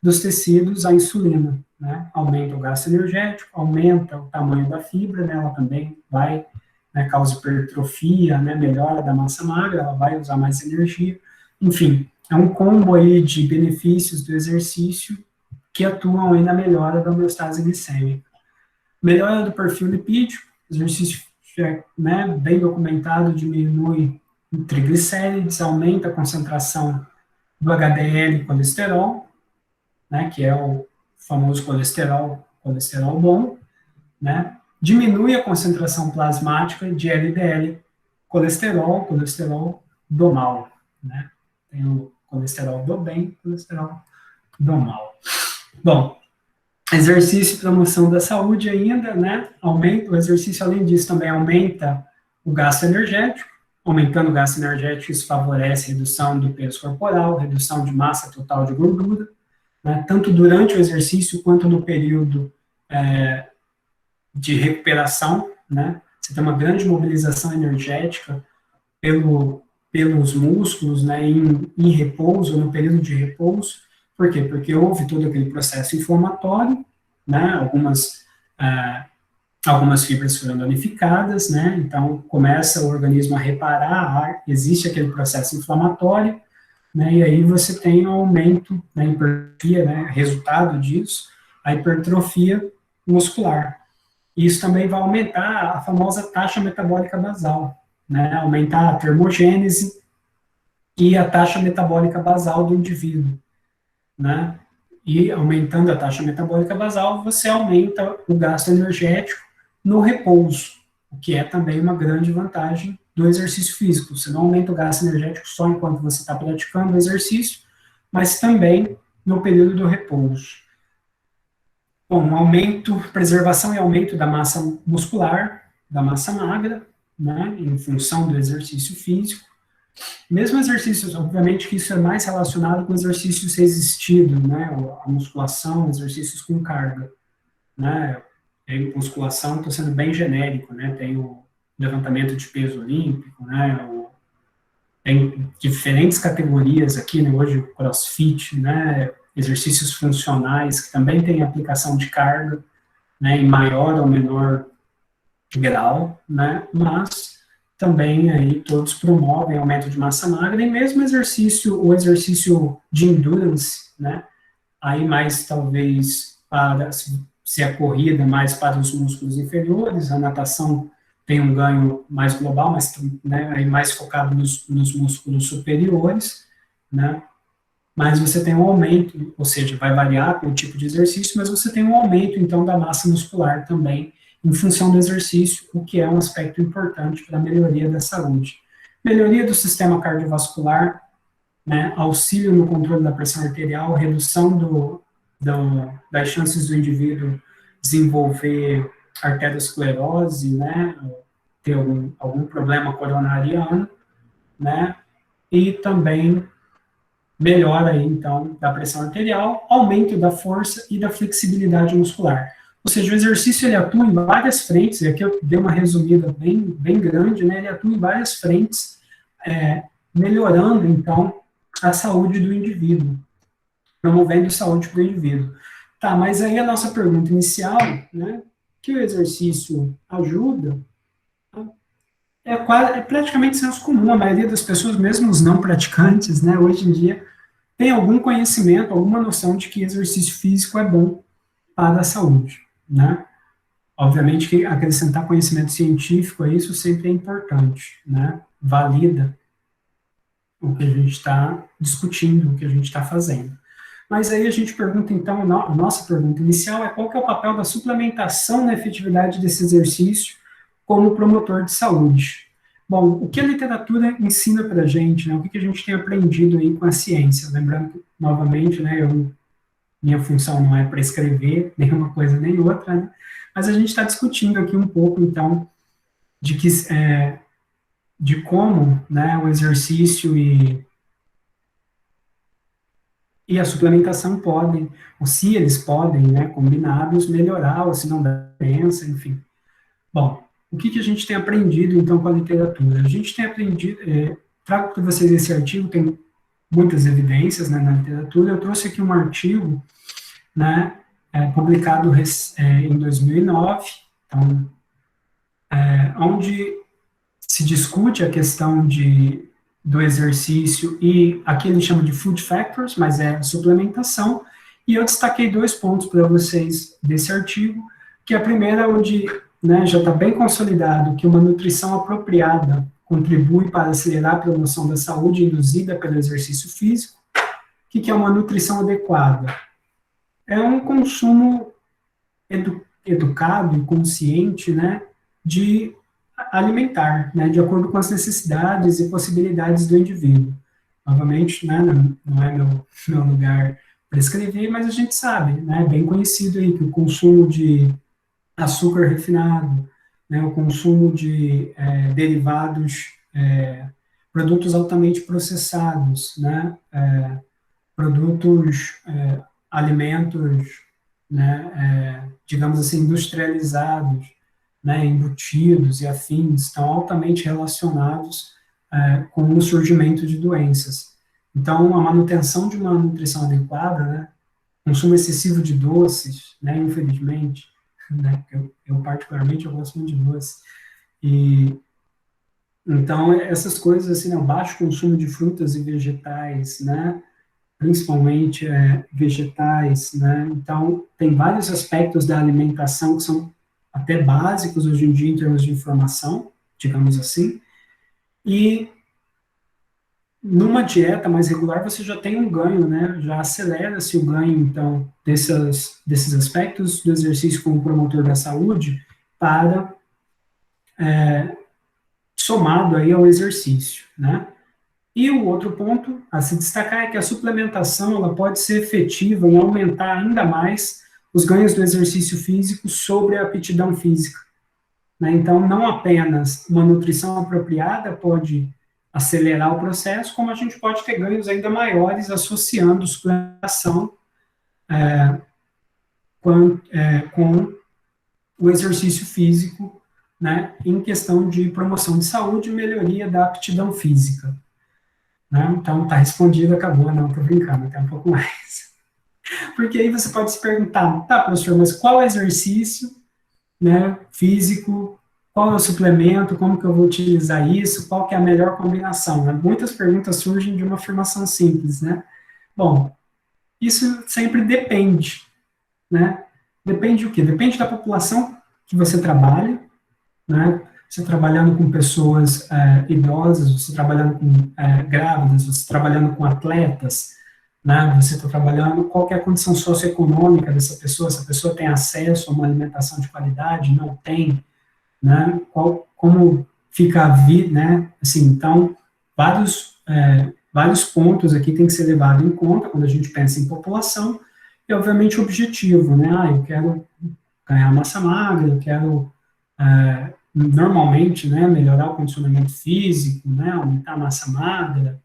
dos tecidos à insulina, né, aumenta o gasto energético, aumenta o tamanho da fibra, né, ela também vai, né, causa hipertrofia, né, melhora da massa magra, ela vai usar mais energia, enfim, é um combo aí de benefícios do exercício que atuam aí na melhora da homeostase glicêmica. Melhora do perfil lipídico, exercício, né, bem documentado, diminui o triglicérides, aumenta a concentração do HDL colesterol, né, que é o famoso colesterol bom, né, diminui a concentração plasmática de LDL, colesterol do mal, né, tem o colesterol do bem, colesterol do mal. Bom, exercício e promoção da saúde ainda, né, o exercício, além disso, também aumenta o gasto energético, aumentando o gasto energético, isso favorece a redução do peso corporal, redução de massa total de gordura, né, tanto durante o exercício quanto no período de recuperação, né, você tem uma grande mobilização energética pelos músculos, né, em repouso, no período de repouso. Por quê? Porque houve todo aquele processo inflamatório, né, algumas fibras foram danificadas, né, então começa o organismo a reparar, existe aquele processo inflamatório, né, e aí você tem um aumento na hipertrofia, né, resultado disso, a hipertrofia muscular. Isso também vai aumentar a famosa taxa metabólica basal, né, aumentar a termogênese e a taxa metabólica basal do indivíduo, né, e aumentando a taxa metabólica basal, você aumenta o gasto energético no repouso, o que é também uma grande vantagem do exercício físico. Você não aumenta o gasto energético só enquanto você está praticando o exercício, mas também no período do repouso. Bom, preservação e aumento da massa muscular, da massa magra, né, em função do exercício físico. Mesmo exercícios, obviamente que isso é mais relacionado com exercícios resistidos, né, a musculação, exercícios com carga, né, tem musculação, estou sendo bem genérico, né, tem o levantamento de peso olímpico, né, tem diferentes categorias aqui, né, hoje o crossfit, né, exercícios funcionais, que também tem aplicação de carga, né, em maior ou menor grau, né, mas também aí todos promovem aumento de massa magra, e mesmo o exercício de endurance, né, aí mais talvez para, se a corrida mais para os músculos inferiores, a natação tem um ganho mais global, mas, né, aí mais focado nos músculos superiores, né, mas você tem um aumento, ou seja, vai variar com o tipo de exercício, mas você tem um aumento, então, da massa muscular também, em função do exercício, o que é um aspecto importante para a melhoria da saúde. Melhoria do sistema cardiovascular, né, auxílio no controle da pressão arterial, redução das chances do indivíduo desenvolver arteriosclerose, né, ter algum problema coronariano, né, e também melhora aí, então, da pressão arterial, aumento da força e da flexibilidade muscular. Ou seja, o exercício ele atua em várias frentes, e aqui eu dei uma resumida bem grande, né, ele atua em várias frentes, melhorando, então, a saúde do indivíduo, promovendo saúde para o indivíduo. Tá, mas aí a nossa pergunta inicial, né, que o exercício ajuda, é praticamente senso comum, a maioria das pessoas, mesmo os não praticantes, né, hoje em dia, tem algum conhecimento, alguma noção de que exercício físico é bom para a saúde, né? Obviamente que acrescentar conhecimento científico a isso sempre é importante, né? Valida o que a gente está discutindo, o que a gente está fazendo. Mas aí a gente pergunta, então, a nossa pergunta inicial é qual que é o papel da suplementação na efetividade desse exercício como promotor de saúde. Bom, o que a literatura ensina para a gente, né? O que a gente tem aprendido aí com a ciência? Lembrando, novamente, né, eu minha função não é prescrever nem uma coisa nem outra, né? Mas a gente está discutindo aqui um pouco, então, de que de como, né, o exercício e a suplementação podem, ou se eles podem, né, combinados, melhorar, ou se não dá diferença, enfim. Bom, o que a gente tem aprendido, então, com a literatura? A gente tem aprendido, trago para vocês esse artigo, tem muitas evidências, né, na literatura. Eu trouxe aqui um artigo, né, publicado em 2009, então, onde se discute a questão do exercício e aqui ele chama de food factors, mas é suplementação, e eu destaquei 2 pontos para vocês desse artigo, que a primeira é onde, né, já está bem consolidado que uma nutrição apropriada contribui para acelerar a promoção da saúde induzida pelo exercício físico. O que é uma nutrição adequada? É um consumo educado e consciente, né, de alimentar, né, de acordo com as necessidades e possibilidades do indivíduo. Novamente, né, não é meu lugar para escrever, mas a gente sabe, né, é bem conhecido aí que o consumo de açúcar refinado, né, o consumo de derivados, produtos altamente processados, né, produtos, alimentos, né, digamos assim, industrializados, né, embutidos e afins, estão altamente relacionados com o surgimento de doenças. Então, a manutenção de uma nutrição adequada, né, consumo excessivo de doces, né, infelizmente, né, eu particularmente eu gosto muito de doce, e então essas coisas assim, né, o baixo consumo de frutas e vegetais, né, principalmente vegetais, né, então tem vários aspectos da alimentação que são até básicos hoje em dia em termos de informação, digamos assim, e numa dieta mais regular você já tem um ganho, né, já acelera-se o ganho, então, desses aspectos do exercício como promotor da saúde para, somado aí ao exercício, né. E o outro ponto a se destacar é que a suplementação ela pode ser efetiva em aumentar ainda mais os ganhos do exercício físico sobre a aptidão física, né? Então, não apenas uma nutrição apropriada pode acelerar o processo, como a gente pode ter ganhos ainda maiores associando suplementação com o exercício físico, né, em questão de promoção de saúde e melhoria da aptidão física. Né? Então, tá respondido, acabou. Não, tô brincando, até um pouco mais. Porque aí você pode se perguntar, tá, professor, mas qual exercício, né, físico, qual é o suplemento, como que eu vou utilizar isso, qual que é a melhor combinação? Né? Muitas perguntas surgem de uma afirmação simples, né? Bom, isso sempre depende, né? Depende do quê? Depende da população que você trabalha, né? Você trabalhando com pessoas idosas, você trabalhando com grávidas, você trabalhando com atletas, né? Você está trabalhando qual que é a condição socioeconômica dessa pessoa, se a pessoa tem acesso a uma alimentação de qualidade, não tem, né? Como fica a vida, né? Assim, então, vários pontos aqui tem que ser levado em conta quando a gente pensa em população, e obviamente o objetivo, né? Eu quero ganhar massa magra, eu quero normalmente, né, melhorar o condicionamento físico, né, aumentar a massa magra,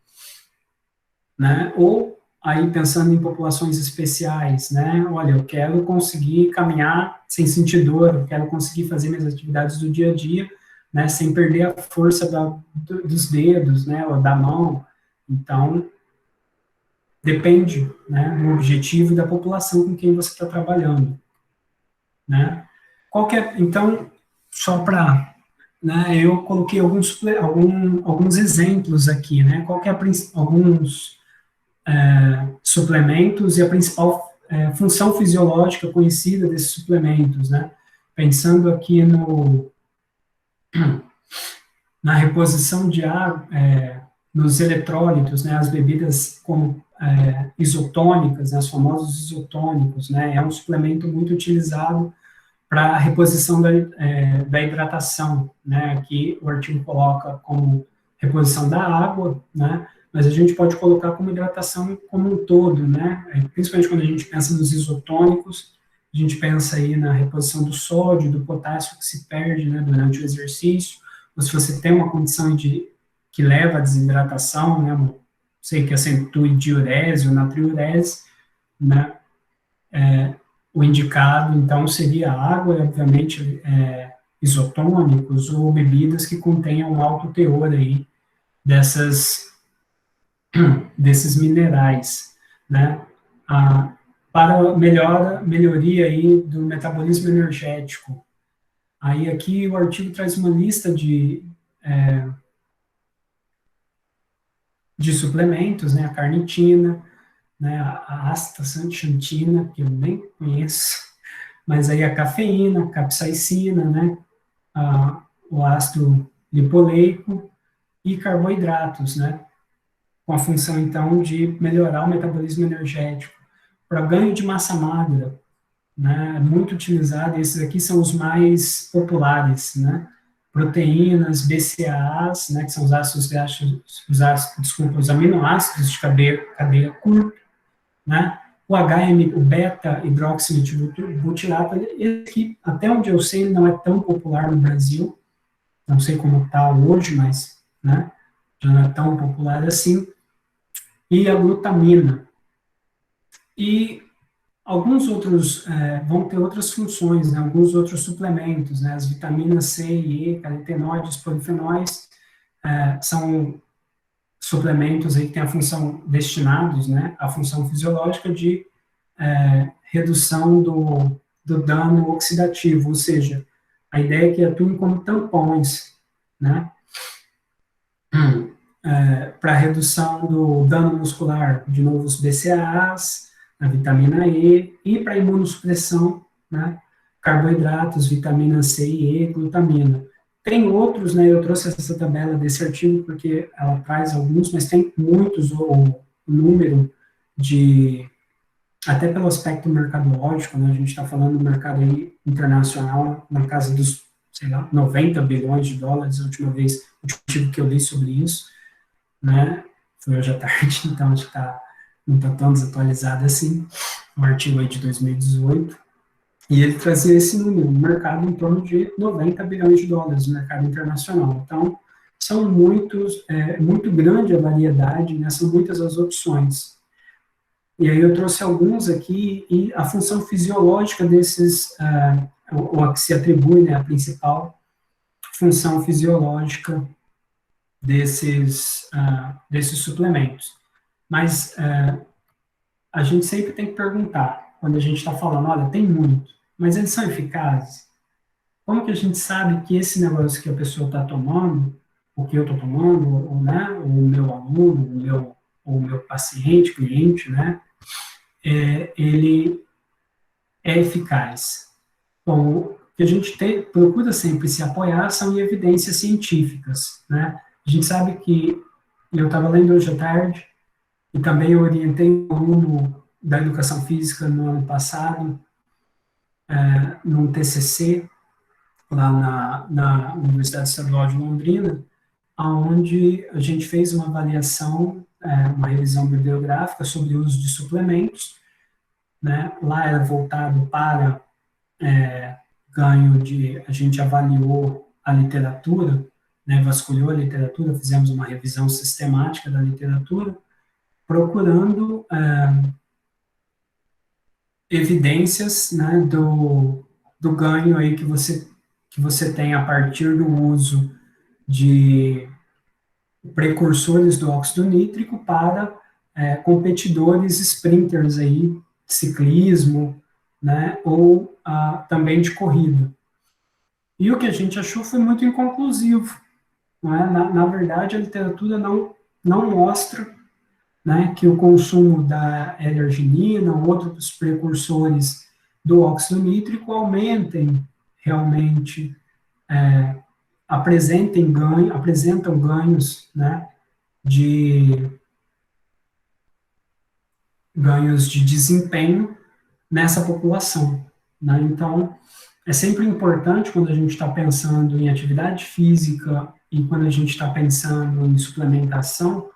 né, ou aí pensando em populações especiais, né, olha, eu quero conseguir caminhar sem sentir dor, eu quero conseguir fazer minhas atividades do dia a dia, né, sem perder a força dos dedos, né, ou da mão, então, depende, né, do objetivo e da população com quem você está trabalhando, né. Então, só para, né, eu coloquei alguns exemplos aqui, né, qual que é alguns suplementos e a principal função fisiológica conhecida desses suplementos, né, pensando aqui na reposição de água, nos eletrólitos, né, as bebidas como isotônicas, né, os famosos isotônicos, né, é um suplemento muito utilizado para a reposição da hidratação, né, aqui o artigo coloca como reposição da água, né, mas a gente pode colocar como hidratação como um todo, né? Principalmente quando a gente pensa nos isotônicos, a gente pensa aí na reposição do sódio, do potássio que se perde, né, durante o exercício, ou se você tem uma condição que leva à desidratação, né, sei que acentue diurese ou natriurese, né, o indicado, então, seria água e, obviamente, isotônicos ou bebidas que contenham um alto teor aí desses minerais, né, para melhoria aí do metabolismo energético. Aí aqui o artigo traz uma lista de suplementos, né, a carnitina, né, a astaxantina, que eu nem conheço, mas aí a cafeína, a capsaicina, né, o ácido lipoleico e carboidratos, né, com a função, então, de melhorar o metabolismo energético. Para ganho de massa magra, né, muito utilizado, esses aqui são os mais populares, né, proteínas, BCAAs, né, que são os ácidos graxos, os aminoácidos de cadeia curta, né, o o beta-hidroximetilbutirato, esse aqui, até onde eu sei, ele não é tão popular no Brasil, não sei como está hoje, mas, né, já não é tão popular assim, e a glutamina. E alguns outros vão ter outras funções, né, alguns outros suplementos, né, as vitaminas C e E, carotenoides, polifenóis, são suplementos aí que têm a função destinados, né, a função fisiológica de redução do dano oxidativo, ou seja, a ideia é que atuem como tampões, né, para redução do dano muscular, de novo os BCAAs, a vitamina E, e para imunossupressão, né, carboidratos, vitamina C e E, glutamina. Tem outros, né, eu trouxe essa tabela desse artigo porque ela traz alguns, mas tem muitos, o número até pelo aspecto mercadológico, né, a gente está falando do mercado aí internacional, na casa dos, sei lá, 90 bilhões de dólares, a última vez, o último artigo que eu li sobre isso, né, foi hoje à tarde, então acho que não está tão desatualizado assim, um artigo aí de 2018, e ele trazia esse número, um mercado em torno de 90 bilhões de dólares no mercado internacional. Então, são muito grande a variedade, né, são muitas as opções. E aí eu trouxe alguns aqui, e a função fisiológica desses, ou a que se atribui, né, a principal função fisiológica desses suplementos. Mas a gente sempre tem que perguntar, quando a gente está falando, olha, tem muito, mas eles são eficazes? Como que a gente sabe que esse negócio que a pessoa está tomando, o que eu estou tomando, ou, né, o meu aluno, o meu paciente, cliente, né, ele é eficaz? Bom, o que a gente procura sempre se apoiar são em evidências científicas, né? A gente sabe que, eu estava lendo hoje à tarde, e também eu orientei um aluno da educação física no ano passado, num TCC, lá na Universidade Estadual de Londrina, onde a gente fez uma avaliação, uma revisão bibliográfica sobre o uso de suplementos, né? Lá era voltado para a gente avaliou a literatura, né, vasculhou a literatura, fizemos uma revisão sistemática da literatura, procurando evidências, né, do ganho aí que você tem a partir do uso de precursores do óxido nítrico para competidores sprinters aí, ciclismo, né, ou também de corrida. E o que a gente achou foi muito inconclusivo. Não é? Na verdade, a literatura não mostra, né, que o consumo da L-arginina ou outros precursores do óxido nítrico aumentem realmente, apresentam ganhos, né, ganhos de desempenho nessa população, né? Então, é sempre importante quando a gente está pensando em atividade física e quando a gente está pensando em suplementação,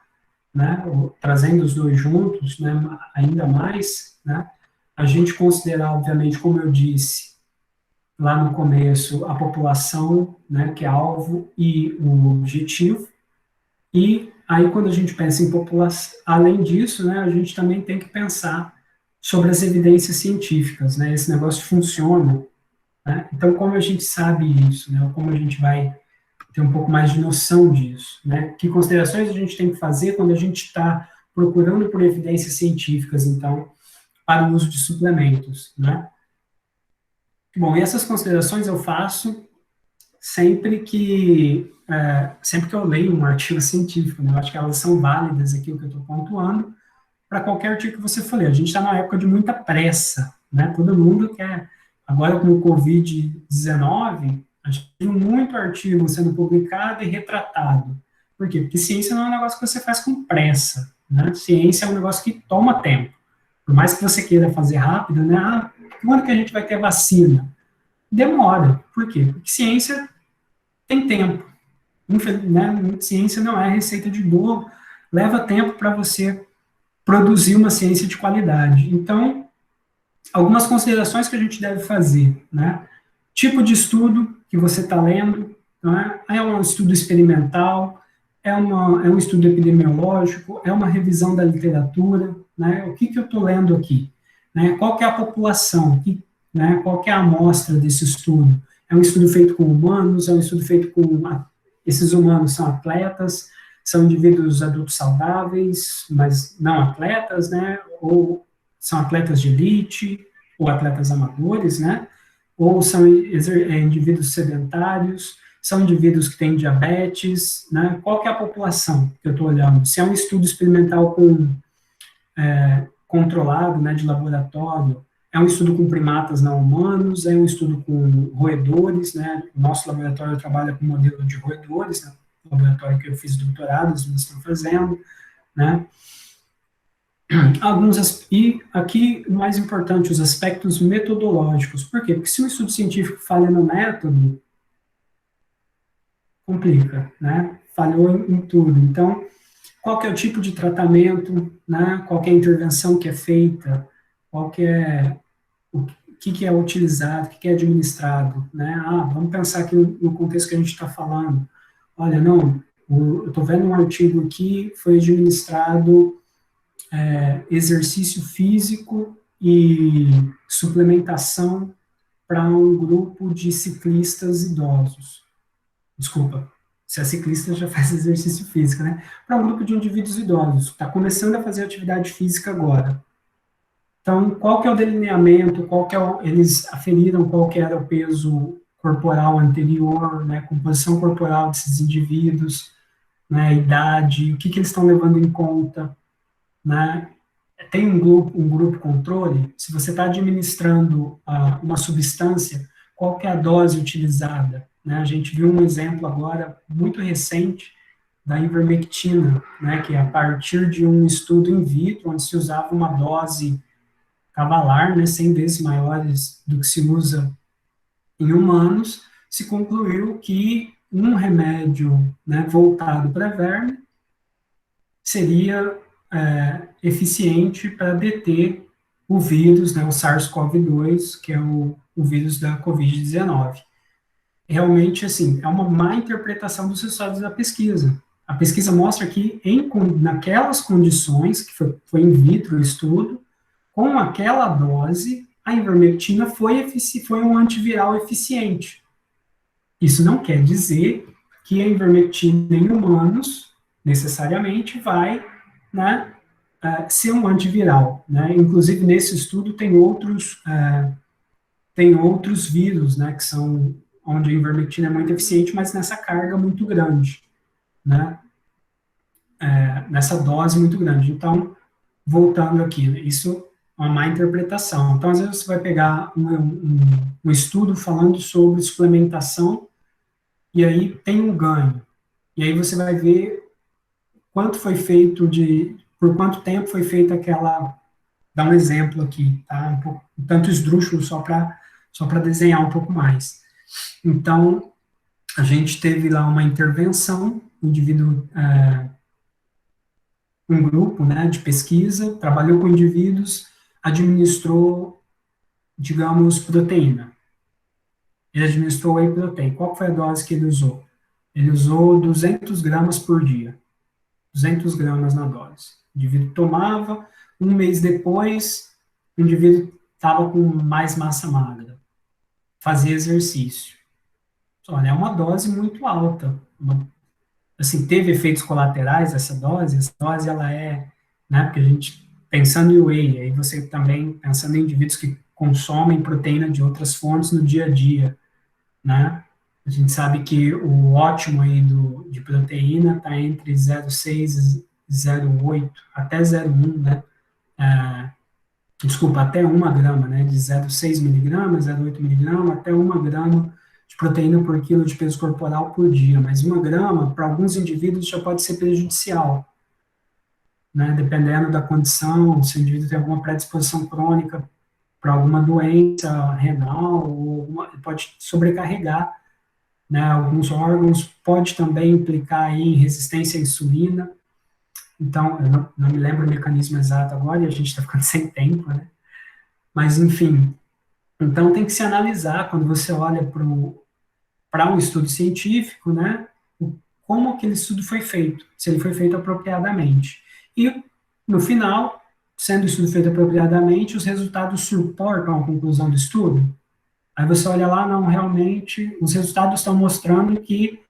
né, trazendo os dois juntos, né, ainda mais, né, a gente considerar, obviamente, como eu disse lá no começo, a população, né, que é alvo e o objetivo, e aí quando a gente pensa em população, além disso, né, a gente também tem que pensar sobre as evidências científicas, né, esse negócio funciona, né, então como a gente sabe isso, né, como a gente vai ter um pouco mais de noção disso, né? Que considerações a gente tem que fazer quando a gente está procurando por evidências científicas, então, para o uso de suplementos, né? Bom, e essas considerações eu faço sempre que eu leio um artigo científico, né? Eu acho que elas são válidas aqui, o que eu estou pontuando, para qualquer artigo que você for ler. A gente está numa época de muita pressa, né? Todo mundo quer, agora com o Covid-19, a gente tem muito artigo sendo publicado e retratado. Por quê? Porque ciência não é um negócio que você faz com pressa, né? Ciência é um negócio que toma tempo. Por mais que você queira fazer rápido, né? Ah, quando que a gente vai ter vacina? Demora. Por quê? Porque ciência tem tempo. Né? Ciência não é receita de bolo, leva tempo para você produzir uma ciência de qualidade. Então, algumas considerações que a gente deve fazer, né? Tipo de estudo que você está lendo, né? É um estudo experimental, é um estudo epidemiológico, é uma revisão da literatura, né? O que, que eu estou lendo aqui? Né? Qual que é a população? Né? Qual que é a amostra desse estudo? É um estudo feito com humanos, é um estudo feito com... Esses humanos são atletas, são indivíduos adultos saudáveis, mas não atletas, né? Ou são atletas de elite, ou atletas amadores, né? Ou são indivíduos sedentários, são indivíduos que têm diabetes, né? Qual que é a população que eu estou olhando? Se é um estudo experimental controlado, né, de laboratório, é um estudo com primatas não humanos, é um estudo com roedores, né? O nosso laboratório trabalha com modelo de roedores, né? O laboratório que eu fiz doutorado, eles estão fazendo, né? E aqui, o mais importante, os aspectos metodológicos. Por quê? Porque se um estudo científico falha no método, complica, né? Falhou em tudo. Então, qual que é o tipo de tratamento, né? Qual que é a intervenção que é feita, qual que é o que é utilizado, o que é administrado, né? Ah, vamos pensar aqui no contexto que a gente está falando. Olha, não, eu estou vendo um artigo aqui, foi administrado exercício físico e suplementação para um grupo de ciclistas idosos. Desculpa, se é ciclista já faz exercício físico, né? Para um grupo de indivíduos idosos, está começando a fazer atividade física agora. Então, qual que é o delineamento, eles aferiram qual que era o peso corporal anterior, né, composição corporal desses indivíduos, né, idade, o que eles estão levando em conta, né? Tem um grupo controle, se você está administrando uma substância, qual que é a dose utilizada, né? A gente viu um exemplo agora, muito recente, da ivermectina, né, que é a partir de um estudo in vitro, onde se usava uma dose cavalar, né, 100 vezes maiores do que se usa em humanos, se concluiu que um remédio, né, voltado para verme seria eficiente para deter o vírus, né, o SARS-CoV-2, que é o vírus da Covid-19. Realmente, assim, é uma má interpretação dos resultados da pesquisa. A pesquisa mostra que, naquelas condições, que foi in vitro o estudo, com aquela dose, a ivermectina foi um antiviral eficiente. Isso não quer dizer que a ivermectina em humanos, necessariamente, vai, né, ser um antiviral, né? Inclusive, nesse estudo, tem outros vírus, né, que são onde a ivermectina é muito eficiente, mas nessa carga muito grande, né? Nessa dose muito grande. Então, voltando aqui, isso é uma má interpretação. Então, às vezes, você vai pegar um estudo falando sobre suplementação, e aí tem um ganho. E aí você vai ver quanto foi feito por quanto tempo foi feita aquela, dar um exemplo aqui, tá? Um tanto esdrúxulo só para desenhar um pouco mais. Então, a gente teve lá uma intervenção, o indivíduo um grupo, né, de pesquisa, trabalhou com indivíduos, administrou, digamos, proteína. Ele administrou whey protein. Qual foi a dose que ele usou? Ele usou 200 gramas por dia. 200 gramas na dose. O indivíduo tomava, um mês depois, o indivíduo estava com mais massa magra. Fazia exercício. Olha, é uma dose muito alta. Assim, teve efeitos colaterais essa dose ela é, né, porque a gente, pensando em whey, aí você também, pensando em indivíduos que consomem proteína de outras fontes no dia a dia, né, a gente sabe que o ótimo aí de proteína está entre 0,6 e 0,8 até 0,1, né, desculpa, até 1 grama, né, de 0,6 miligramas, 0,8 miligramas, até 1 grama de proteína por quilo de peso corporal por dia, mas 1 grama, para alguns indivíduos, já pode ser prejudicial, né, dependendo da condição, se o indivíduo tem alguma predisposição crônica para alguma doença renal, ou pode sobrecarregar, né, alguns órgãos, pode também implicar aí em resistência à insulina. Então, eu não me lembro o mecanismo exato agora, e a gente está ficando sem tempo, né, mas enfim, então tem que se analisar quando você olha para um estudo científico, né, como aquele estudo foi feito, se ele foi feito apropriadamente. E, no final, sendo o estudo feito apropriadamente, os resultados suportam a conclusão do estudo. Aí você olha lá, não, realmente, os resultados estão mostrando que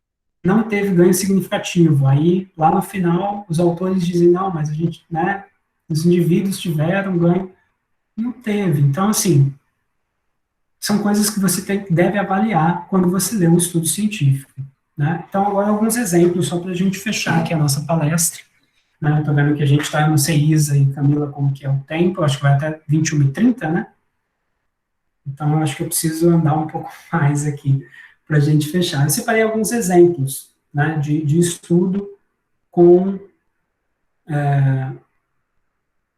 não teve ganho significativo. Aí, lá no final, os autores dizem, não, mas a gente, né, os indivíduos tiveram ganho. Não teve. Então, assim, são coisas que você deve avaliar quando você lê um estudo científico, né? Então, agora alguns exemplos, só para a gente fechar aqui a nossa palestra, né? Estou vendo que a gente está, não sei, Isa e Camila, como que é o tempo, acho que vai até 21h30, né? Então, eu acho que eu preciso andar um pouco mais aqui para a gente fechar. Eu separei alguns exemplos, né, de estudo com,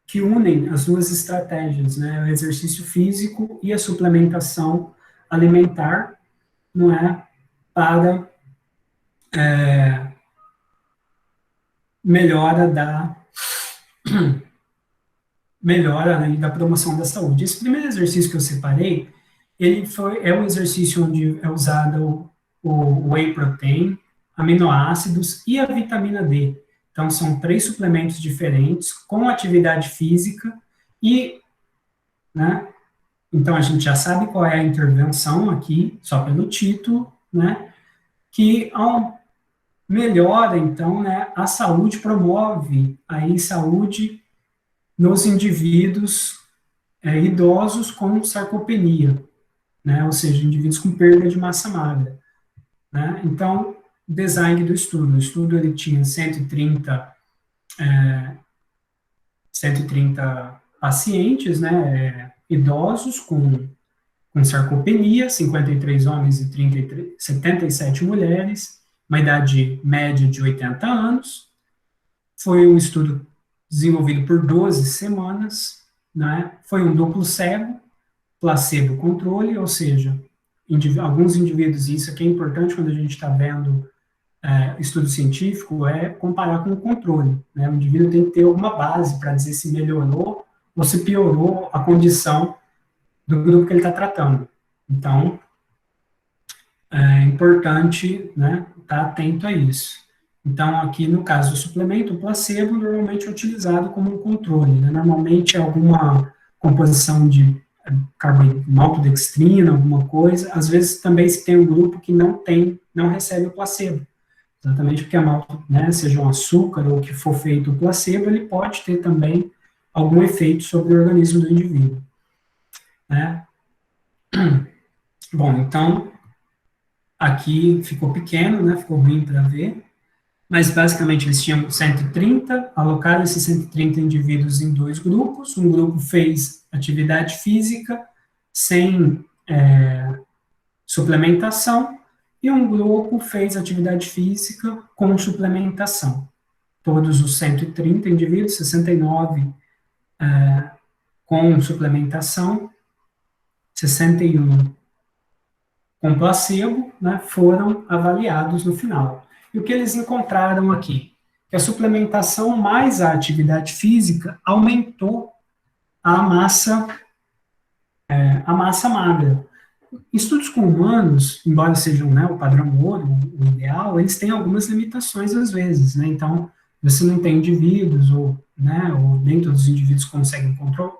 que unem as duas estratégias, né, o exercício físico e a suplementação alimentar, não é, para melhora melhora, né, da promoção da saúde. Esse primeiro exercício que eu separei, é um exercício onde é usado o whey protein, aminoácidos e a vitamina D. Então, são 3 suplementos diferentes, com atividade física e, né, então a gente já sabe qual é a intervenção aqui, só pelo título, né, que melhora, então, né, a saúde, promove aí saúde nos indivíduos idosos com sarcopenia, né, ou seja, indivíduos com perda de massa magra, né. Então, design do estudo. O estudo ele tinha 130 pacientes, né, idosos com sarcopenia, 53 homens e 77 mulheres, uma idade média de 80 anos. Foi um estudo desenvolvido por 12 semanas, né? Foi um duplo cego, placebo controle, ou seja, alguns indivíduos, e isso aqui é importante quando a gente está vendo estudo científico, é comparar com o controle, né? O indivíduo tem que ter alguma base para dizer se melhorou ou se piorou a condição do grupo que ele está tratando. Então, é importante, né, estar atento a isso. Então, aqui no caso do suplemento, o placebo normalmente é utilizado como um controle, né? Normalmente é alguma composição de maltodextrina, alguma coisa. Às vezes também se tem um grupo que não recebe o placebo, exatamente porque a malto, né, seja um açúcar ou que for feito o placebo, ele pode ter também algum efeito sobre o organismo do indivíduo, né? Bom, então, aqui ficou pequeno, né, ficou ruim para ver, mas basicamente eles tinham 130, alocaram esses 130 indivíduos em 2 grupos, um grupo fez atividade física sem suplementação, e um grupo fez atividade física com suplementação. Todos os 130 indivíduos, 69 com suplementação, 61 com placebo, né, foram avaliados no final. E o que eles encontraram aqui? que a suplementação mais a atividade física aumentou a massa magra. Estudos com humanos, embora sejam, né, o padrão ouro, o ideal, eles têm algumas limitações às vezes, né? Então, você não tem indivíduos, ou nem todos os indivíduos conseguem controlar,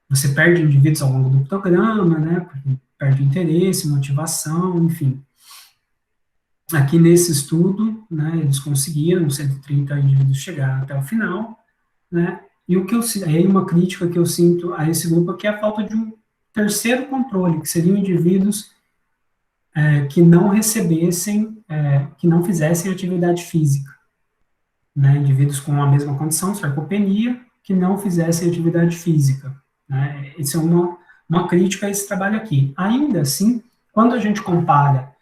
você perde indivíduos ao longo do programa, né? Porque perde interesse, motivação, enfim. Aqui nesse estudo, né, eles conseguiram 130 indivíduos chegar até o final, né? E aí uma crítica que eu sinto a esse grupo aqui é a falta de um terceiro controle, que seriam indivíduos que não recebessem, que não fizessem atividade física, né? Indivíduos com a mesma condição, sarcopenia, que não fizessem atividade física, né? Isso é uma crítica a esse trabalho aqui. Ainda assim, quando a gente compara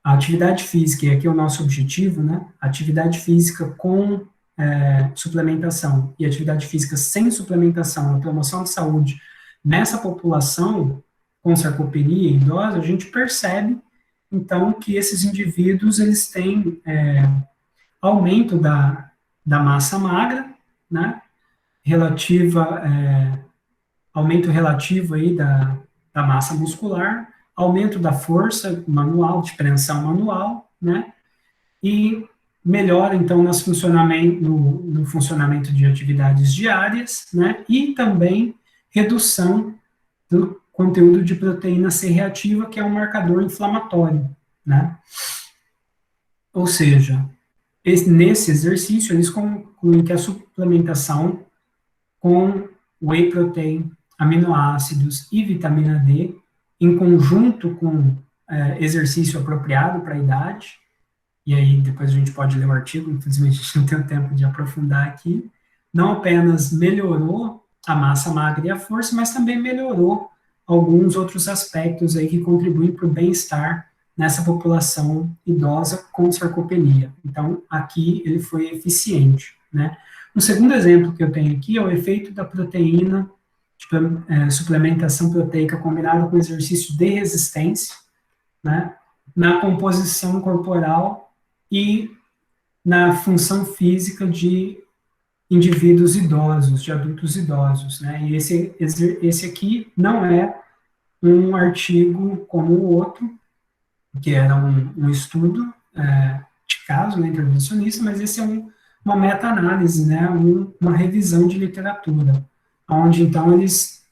a atividade física, e aqui é o nosso objetivo, né? Atividade física com suplementação e atividade física sem suplementação, a promoção de saúde nessa população com sarcopenia idosa, a gente percebe, então, que esses indivíduos, eles têm aumento da massa magra, né? Aumento relativo aí da massa muscular, aumento da força manual, de preensão manual, né? E melhora, então, no funcionamento de atividades diárias, né? E também redução do conteúdo de proteína C reativa, que é um marcador inflamatório, né? Ou seja, nesse exercício, eles concluem que a suplementação com whey protein, aminoácidos e vitamina D, em conjunto com exercício apropriado para a idade, e aí depois a gente pode ler o artigo, infelizmente a gente não tem o tempo de aprofundar aqui, não apenas melhorou a massa magra e a força, mas também melhorou alguns outros aspectos aí que contribuem para o bem-estar nessa população idosa com sarcopenia. Então, aqui ele foi eficiente, né? Um segundo exemplo que eu tenho aqui é o efeito da proteína, suplementação proteica combinada com exercício de resistência, né? Na composição corporal e na função física de indivíduos idosos, de adultos idosos, né? E esse aqui não é um artigo como o outro, que era um estudo de caso, né, intervencionista, mas esse é uma meta-análise, né, uma revisão de literatura, onde, então, eles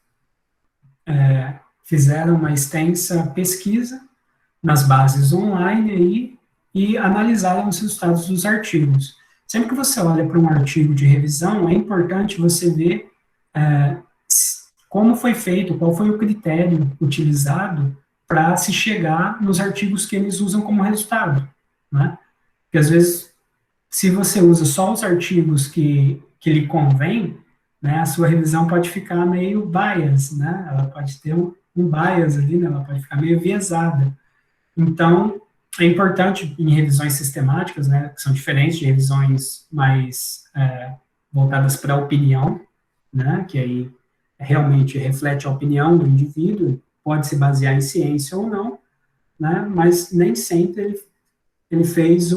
fizeram uma extensa pesquisa nas bases online aí, e analisaram os resultados dos artigos. Sempre que você olha para um artigo de revisão, é importante você ver como foi feito, qual foi o critério utilizado para se chegar nos artigos que eles usam como resultado, né? Porque, às vezes, se você usa só os artigos que lhe convém, né, a sua revisão pode ficar meio bias, né? Ela pode ter um bias ali, né? Ela pode ficar meio viesada. Então, é importante em revisões sistemáticas, né, que são diferentes de revisões mais voltadas para a opinião, né, que aí realmente reflete a opinião do indivíduo, pode se basear em ciência ou não, né, mas nem sempre ele fez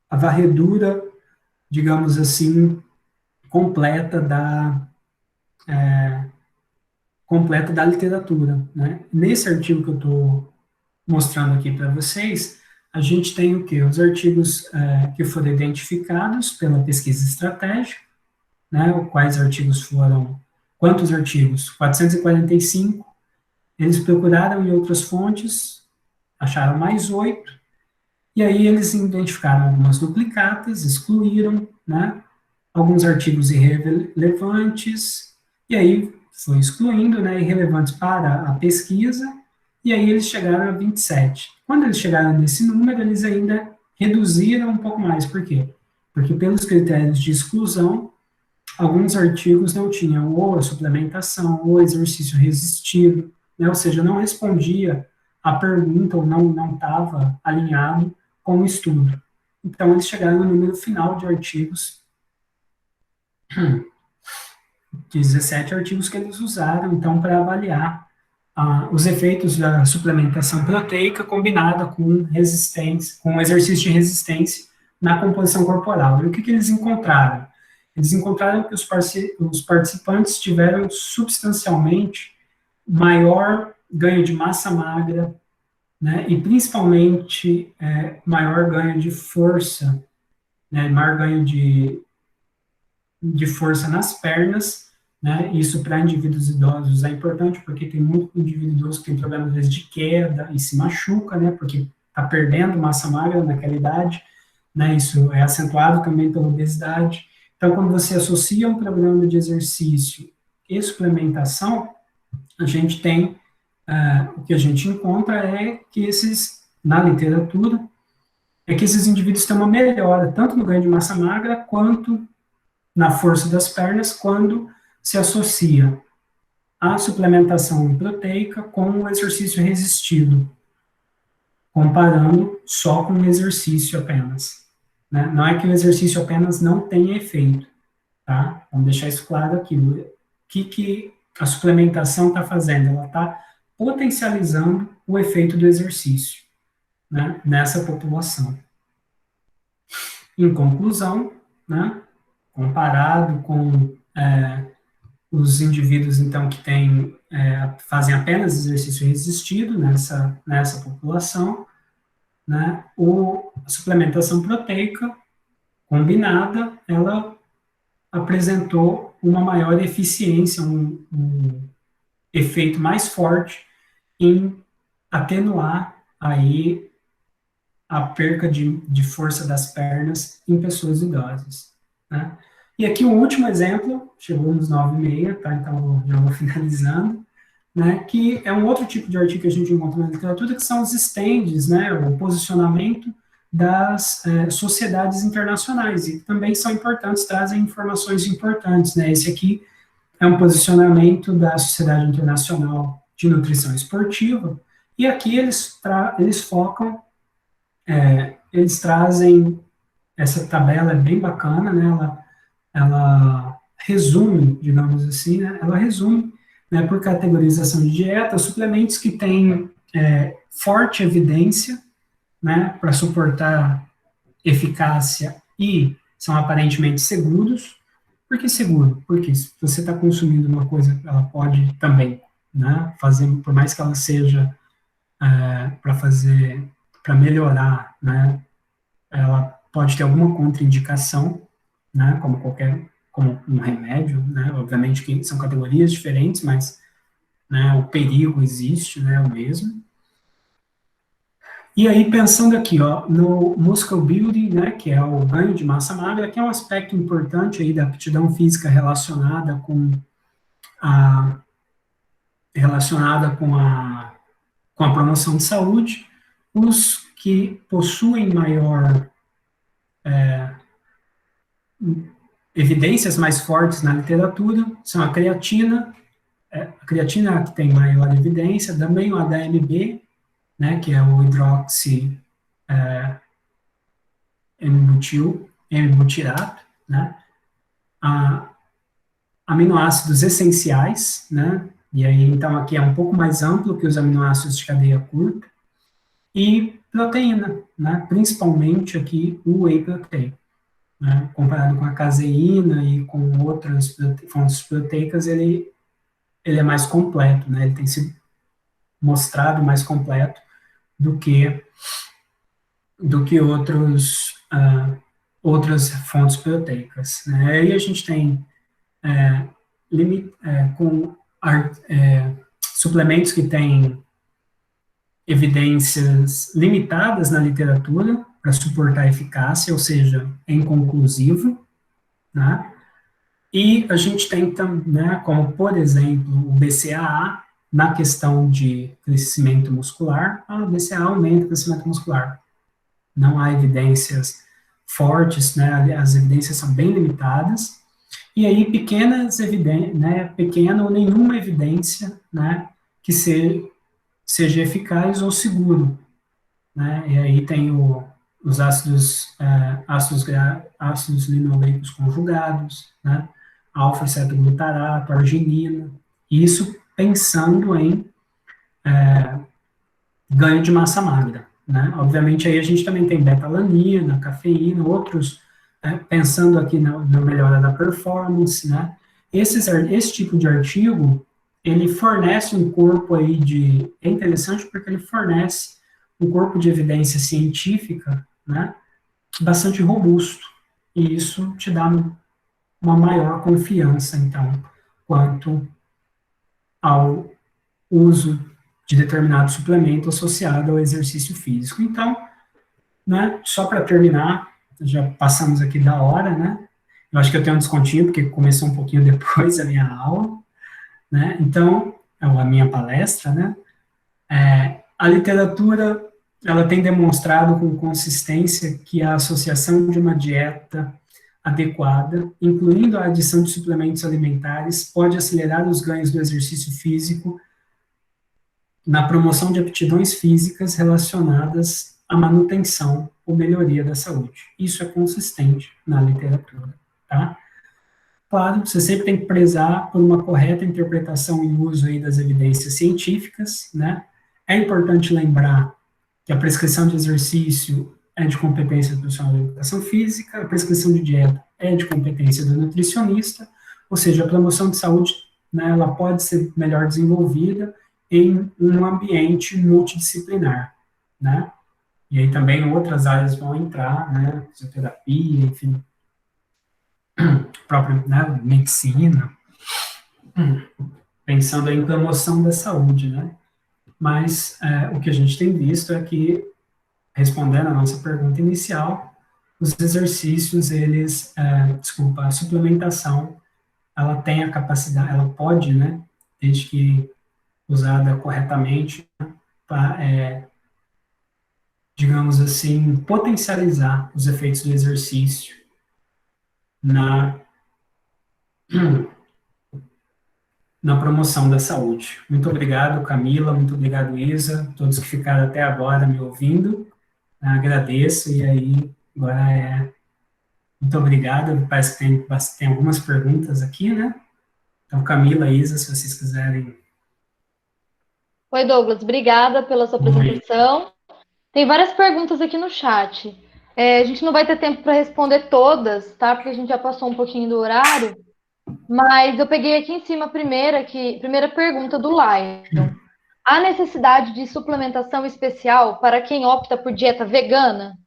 a varredura, digamos assim, completa da literatura, né. Nesse artigo que eu estou mostrando aqui para vocês, a gente tem o quê? Os artigos que foram identificados pela pesquisa estratégica, né, quais artigos foram, quantos artigos? 445, eles procuraram em outras fontes, acharam mais 8, e aí eles identificaram algumas duplicatas, excluíram, né, alguns artigos irrelevantes, e aí foi excluindo, né, irrelevantes para a pesquisa, e aí eles chegaram a 27. Quando eles chegaram nesse número, eles ainda reduziram um pouco mais. Por quê? Porque pelos critérios de exclusão, alguns artigos não tinham ou a suplementação, ou exercício resistido, né? Ou seja, não respondia à pergunta, ou não estava alinhado com o estudo. Então, eles chegaram no número final de artigos, 17 artigos que eles usaram, então, para avaliar os efeitos da suplementação proteica combinada com resistência, com exercício de resistência na composição corporal. E o que eles encontraram? Eles encontraram que os participantes tiveram substancialmente maior ganho de massa magra, né, e principalmente maior ganho de força, né, maior ganho de força nas pernas, né, isso para indivíduos idosos é importante, porque tem muito indivíduo idoso que tem problema, às vezes, de queda e se machuca, né, porque está perdendo massa magra naquela idade, né, isso é acentuado também pela obesidade. Então, quando você associa um programa de exercício e suplementação, a gente tem, o que a gente encontra é que na literatura, é que esses indivíduos têm uma melhora, tanto no ganho de massa magra, quanto na força das pernas, quando se associa a suplementação proteica com o exercício resistido, comparando só com o exercício apenas, né? Não é que o exercício apenas não tenha efeito, tá? Vamos deixar isso claro aqui. O que a suplementação está fazendo? Ela está potencializando o efeito do exercício, né, nessa população. Em conclusão, né, comparado com os indivíduos, então, que fazem apenas exercício resistido nessa população, né, a suplementação proteica combinada, ela apresentou uma maior eficiência, um efeito mais forte em atenuar aí a perca de força das pernas em pessoas idosas, né? E aqui um último exemplo, chegou nos 9h30, tá? Então já vou finalizando, né? Que é um outro tipo de artigo que a gente encontra na literatura, que são os stands, né? O posicionamento das sociedades internacionais, e que também são importantes, trazem informações importantes, né? Esse aqui é um posicionamento da Sociedade Internacional de Nutrição Esportiva, e aqui eles focam, eles trazem, essa tabela é bem bacana, né? Ela resume, digamos assim, né? Ela resume, né, por categorização de dieta, suplementos que têm forte evidência, né, para suportar eficácia e são aparentemente seguros. Por que seguro? Porque se você está consumindo uma coisa, ela pode também, né, fazer, por mais que ela seja para melhorar, né, ela pode ter alguma contraindicação, né, como um remédio, né, obviamente que são categorias diferentes, mas, né, o perigo existe, né, o mesmo. E aí, pensando aqui, ó, no muscle building, né, que é o ganho de massa magra, que é um aspecto importante aí da aptidão física a, com a promoção de saúde, os que possuem maior evidências mais fortes na literatura são a creatina que tem maior evidência, também o HMB, né, que é o hidroxi N-butirato, né, aminoácidos essenciais, né, e aí, então, aqui é um pouco mais amplo que os aminoácidos de cadeia curta, e proteína, né, principalmente aqui o whey protein, né, comparado com a caseína e com outras fontes proteicas, ele é mais completo, né, ele tem sido mostrado mais completo do que outras fontes proteicas, né. Aí a gente tem suplementos que têm evidências limitadas na literatura para suportar a eficácia, ou seja, é inconclusivo, né? E a gente tem também, né, como, por exemplo, o BCAA, na questão de crescimento muscular, o BCAA aumenta o crescimento muscular. Não há evidências fortes, né, as evidências são bem limitadas, e aí pequenas evidências, né, pequena ou nenhuma evidência, né, que seja eficaz ou seguro, né, e aí tem os ácidos linoleicos conjugados, né, alfa-cetoglutarato, arginina, isso pensando em ganho de massa magra, né? Obviamente, aí a gente também tem beta-alanina, cafeína, outros, pensando aqui na melhora da performance, né? Esse tipo de artigo, ele fornece um corpo aí é interessante porque ele fornece um corpo de evidência científica, né? Bastante robusto, e isso te dá uma maior confiança, então, quanto ao uso de determinado suplemento associado ao exercício físico. Então, né, só para terminar, já passamos aqui da hora, né? Eu acho que eu tenho um descontinho, porque começou um pouquinho depois a minha aula, né? Então, a minha palestra, né? A literatura, ela tem demonstrado com consistência que a associação de uma dieta adequada, incluindo a adição de suplementos alimentares, pode acelerar os ganhos do exercício físico na promoção de aptidões físicas relacionadas à manutenção ou melhoria da saúde. Isso é consistente na literatura, tá? Claro, você sempre tem que prezar por uma correta interpretação e uso aí das evidências científicas, né? É importante lembrar que a prescrição de exercício é de competência do profissional da educação física, a prescrição de dieta é de competência do nutricionista, ou seja, a promoção de saúde, né, ela pode ser melhor desenvolvida em um ambiente multidisciplinar, né? E aí também outras áreas vão entrar, né, fisioterapia, enfim, própria, né, medicina, pensando em promoção da saúde, né? Mas o que a gente tem visto é que, respondendo a nossa pergunta inicial, os exercícios, a suplementação, ela tem a capacidade, ela pode, né, desde que usada corretamente, para, digamos assim, potencializar os efeitos do exercício na, na promoção da saúde. Muito obrigado, Camila, muito obrigado, Isa, todos que ficaram até agora me ouvindo, agradeço, e aí, agora muito obrigado, parece que tem algumas perguntas aqui, né? Então, Camila, Isa, se vocês quiserem. Oi, Douglas, obrigada pela sua Oi. apresentação. Tem várias perguntas aqui no chat. A gente não vai ter tempo para responder todas, tá? Porque a gente já passou um pouquinho do horário. Mas eu peguei aqui em cima a primeira pergunta do Lion. Há necessidade de suplementação especial para quem opta por dieta vegana?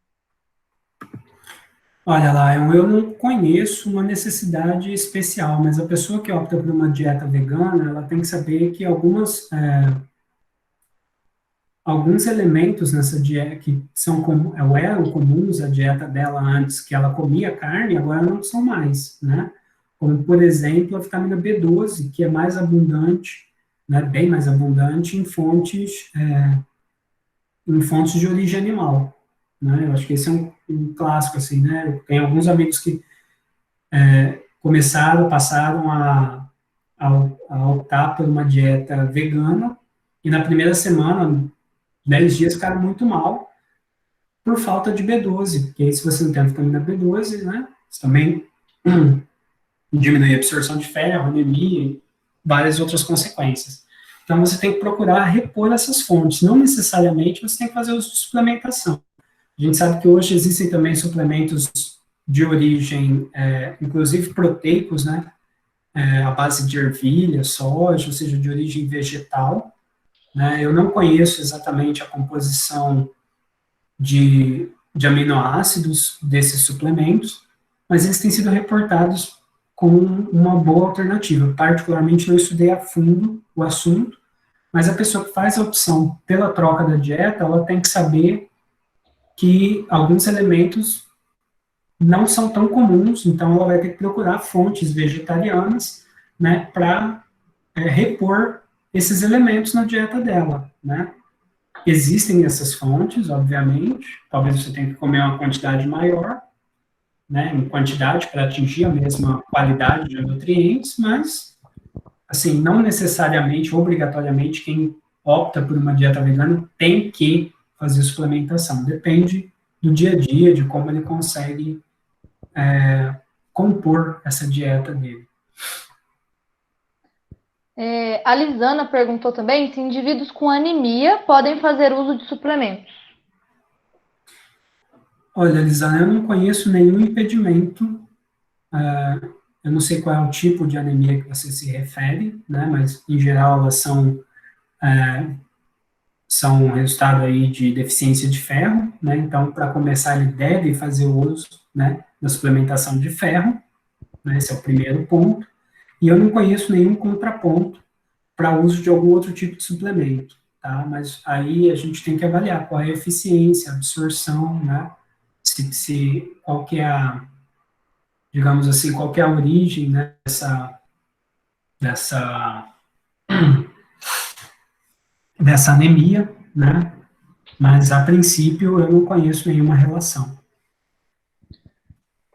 Olha lá, eu não conheço uma necessidade especial, mas a pessoa que opta por uma dieta vegana, ela tem que saber que alguns elementos nessa dieta que eram comuns à dieta dela antes, que ela comia carne, agora não são mais, né? Como, por exemplo, a vitamina B12, que é mais abundante, né, bem mais abundante em fontes de origem animal, né? Eu acho que esse é um clássico, assim, né? Tem alguns amigos que passaram a optar por uma dieta vegana, e na primeira semana, 10 dias, ficaram muito mal, por falta de B12, porque aí, se você não tem a vitamina B12, né, você também diminui a absorção de ferro, anemia e várias outras consequências. Então, você tem que procurar repor essas fontes, não necessariamente você tem que fazer uso de suplementação. A gente sabe que hoje existem também suplementos de origem, inclusive proteicos, né, à base de ervilha, soja, ou seja, de origem vegetal, né. Eu não conheço exatamente a composição de aminoácidos desses suplementos, mas eles têm sido reportados como uma boa alternativa. Particularmente, não estudei a fundo o assunto, mas a pessoa que faz a opção pela troca da dieta, ela tem que saber que alguns elementos não são tão comuns, então ela vai ter que procurar fontes vegetarianas, né, para repor esses elementos na dieta dela, né. Existem essas fontes, obviamente, talvez você tenha que comer uma quantidade maior, né, em quantidade para atingir a mesma qualidade de nutrientes, mas, assim, não necessariamente, obrigatoriamente, quem opta por uma dieta vegana tem que fazer suplementação. Depende do dia a dia, de como ele consegue compor essa dieta dele. A Lisana perguntou também se indivíduos com anemia podem fazer uso de suplementos. Olha, Lisana, eu não conheço nenhum impedimento. Eu não sei qual é o tipo de anemia que você se refere, né? Mas em geral elas são um resultado aí de deficiência de ferro, né? Então, para começar, ele deve fazer o uso, né, da suplementação de ferro, né? Esse é o primeiro ponto. E eu não conheço nenhum contraponto para uso de algum outro tipo de suplemento, tá? Mas aí a gente tem que avaliar qual é a eficiência, a absorção, né? Qual que é digamos assim, qual que é a origem, né, dessa, dessa anemia, né? Mas a princípio eu não conheço nenhuma relação.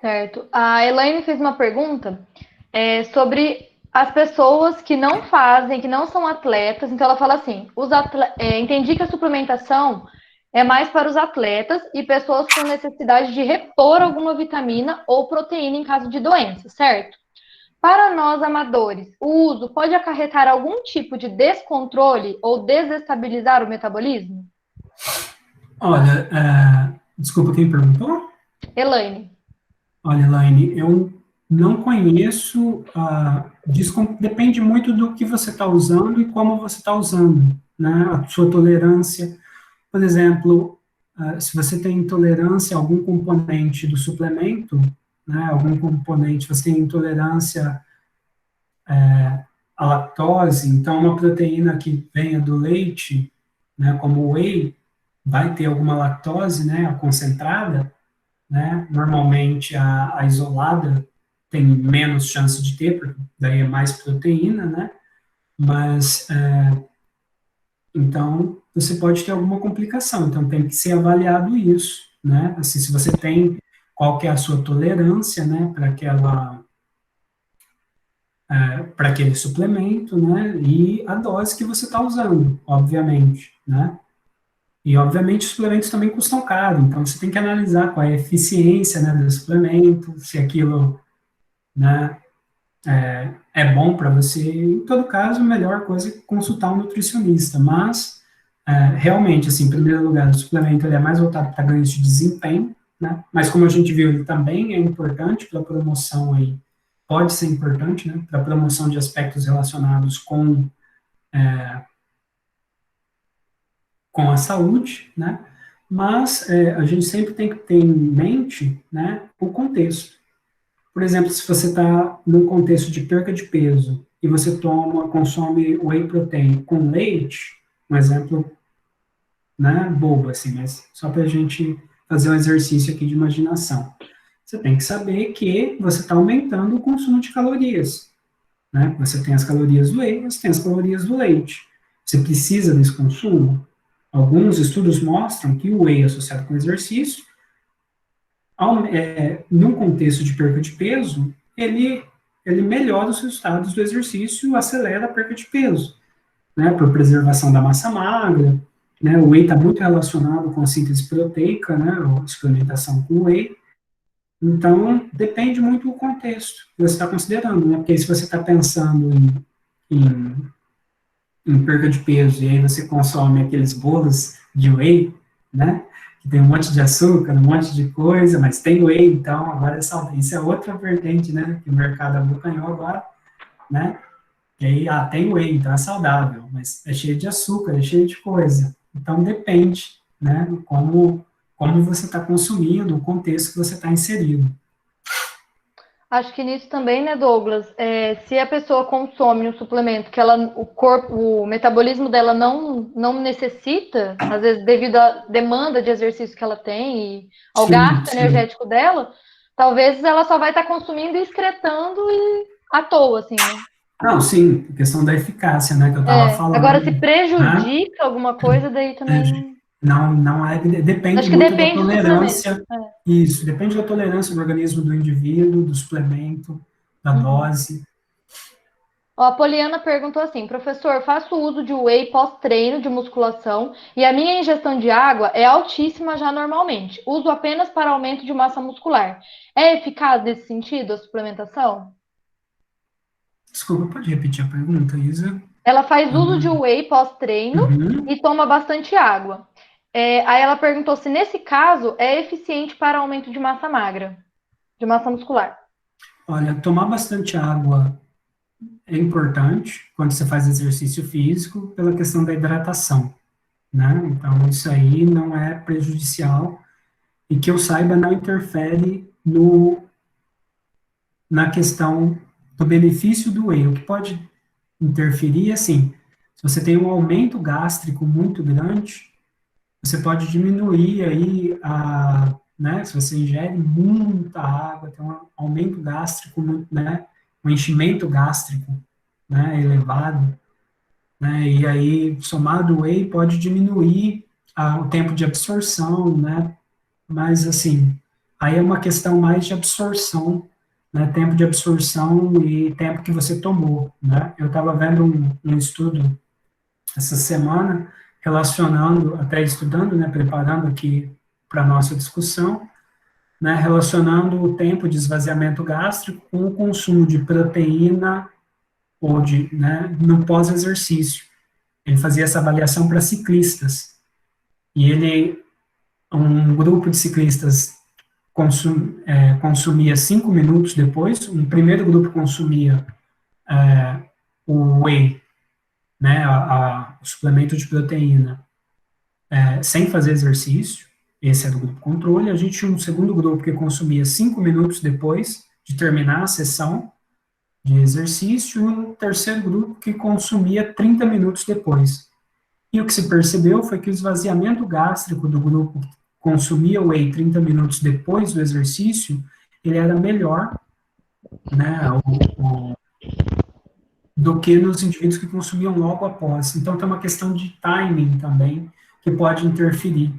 Certo. A Elaine fez uma pergunta sobre as pessoas que não fazem, que não são atletas. Então, ela fala assim: entendi que a suplementação é mais para os atletas e pessoas com necessidade de repor alguma vitamina ou proteína em caso de doença, certo? Para nós amadores, o uso pode acarretar algum tipo de descontrole ou desestabilizar o metabolismo? Olha, desculpa quem perguntou? Elaine. Olha, Elaine, eu não conheço, depende muito do que você está usando e como você está usando, né? A sua tolerância. Por exemplo, se você tem intolerância a algum componente do suplemento, né, algum componente, você tem intolerância à lactose, então uma proteína que venha do leite, né, como o whey, vai ter alguma lactose, né, a concentrada, né, normalmente a isolada tem menos chance de ter, porque daí é mais proteína, né, mas então você pode ter alguma complicação, então tem que ser avaliado isso, né, assim, se você tem, qual que é a sua tolerância, né, para aquele suplemento, né, e a dose que você está usando, obviamente, né, e obviamente os suplementos também custam caro, então você tem que analisar qual é a eficiência, né, do suplemento, se aquilo, né, é bom para você. Em todo caso, a melhor coisa é consultar um nutricionista, mas realmente, assim, em primeiro lugar, o suplemento ele é mais voltado para ganhos de desempenho, né, mas como a gente viu, ele também é importante para a promoção aí, pode ser importante, né, para a promoção de aspectos relacionados com a saúde, né, mas a gente sempre tem que ter em mente, né, o contexto. Por exemplo, se você está num contexto de perca de peso e você consome whey protein com leite, um exemplo, né, bobo assim, mas só para a gente fazer um exercício aqui de imaginação. Você tem que saber que você está aumentando o consumo de calorias, né? Você tem as calorias do whey, você tem as calorias do leite. Você precisa desse consumo? Alguns estudos mostram que o whey associado com exercício num contexto de perca de peso, ele melhora os resultados do exercício, acelera a perca de peso, né, por preservação da massa magra, né, o whey está muito relacionado com a síntese proteica, né, a suplementação com whey, então depende muito do contexto que você está considerando, né, porque se você está pensando em, em perca de peso e aí você consome aqueles bolos de whey, né, que tem um monte de açúcar, um monte de coisa, mas tem whey, então agora é saudável. Isso é outra vertente, né, que o mercado abocanhou agora, né, e aí, tem whey, então é saudável, mas é cheio de açúcar, é cheio de coisa. Então depende, né, como você está consumindo, o contexto que você está inserido. Acho que nisso também, né, Douglas? Se a pessoa consome um suplemento que o metabolismo dela não necessita, às vezes devido à demanda de exercício que ela tem e ao Sim, gasto sim. energético dela, talvez ela só vai estar consumindo e excretando e à toa, assim, né? Não, sim, a questão da eficácia, né, que eu estava Agora, se falando, né, prejudica alguma coisa, daí também. não é, depende Acho que muito da depende do suplemento. tolerância, isso, depende da tolerância do organismo do indivíduo, do suplemento, da Uhum. dose. Ó, a Poliana perguntou assim: professor, faço uso de whey pós-treino de musculação e a minha ingestão de água é altíssima já normalmente. Uso apenas para aumento de massa muscular. É eficaz nesse sentido a suplementação? Desculpa, pode repetir a pergunta, Isa? Ela faz uso de whey pós-treino Uhum, e toma bastante água. Aí ela perguntou se nesse caso é eficiente para aumento de massa magra, de massa muscular. Olha, tomar bastante água é importante quando você faz exercício físico pela questão da hidratação, né? Então, isso aí não é prejudicial e que eu saiba não interfere na questão do benefício do whey. O que pode interferir, assim, se você tem um aumento gástrico muito grande, você pode diminuir aí né, se você ingere muita água, tem um aumento gástrico, né, um enchimento gástrico, né, elevado, né, e aí, somado o whey, pode diminuir o tempo de absorção, né, mas, assim, aí é uma questão mais de absorção, né, tempo de absorção e tempo que você tomou, né. Eu estava vendo um estudo essa semana, relacionando, até estudando, né, preparando aqui para a nossa discussão, né, relacionando o tempo de esvaziamento gástrico com o consumo de proteína ou né, no pós-exercício. Ele fazia essa avaliação para ciclistas, e um grupo de ciclistas consumia 5 minutos depois, um primeiro grupo consumia o whey, né, o suplemento de proteína, sem fazer exercício, esse é do grupo controle. A gente tinha um segundo grupo que consumia 5 minutos depois de terminar a sessão de exercício, e um terceiro grupo que consumia 30 minutos depois. E o que se percebeu foi que o esvaziamento gástrico do grupo que consumia o whey 30 minutos depois do exercício, ele era melhor, né, do que nos indivíduos que consumiam logo após. Então, tem uma questão de timing também, que pode interferir,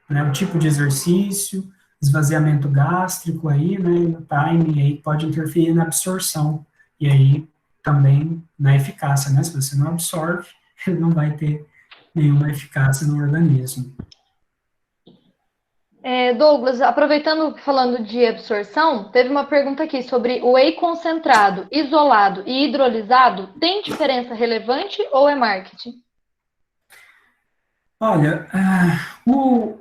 né, o tipo de exercício, esvaziamento gástrico aí, né, e o timing aí pode interferir na absorção, e aí também na eficácia, né, se você não absorve, ele não vai ter nenhuma eficácia no organismo. Douglas, aproveitando, falando de absorção, teve uma pergunta aqui sobre o whey concentrado, isolado e hidrolisado, tem diferença relevante ou é marketing? Olha, bom,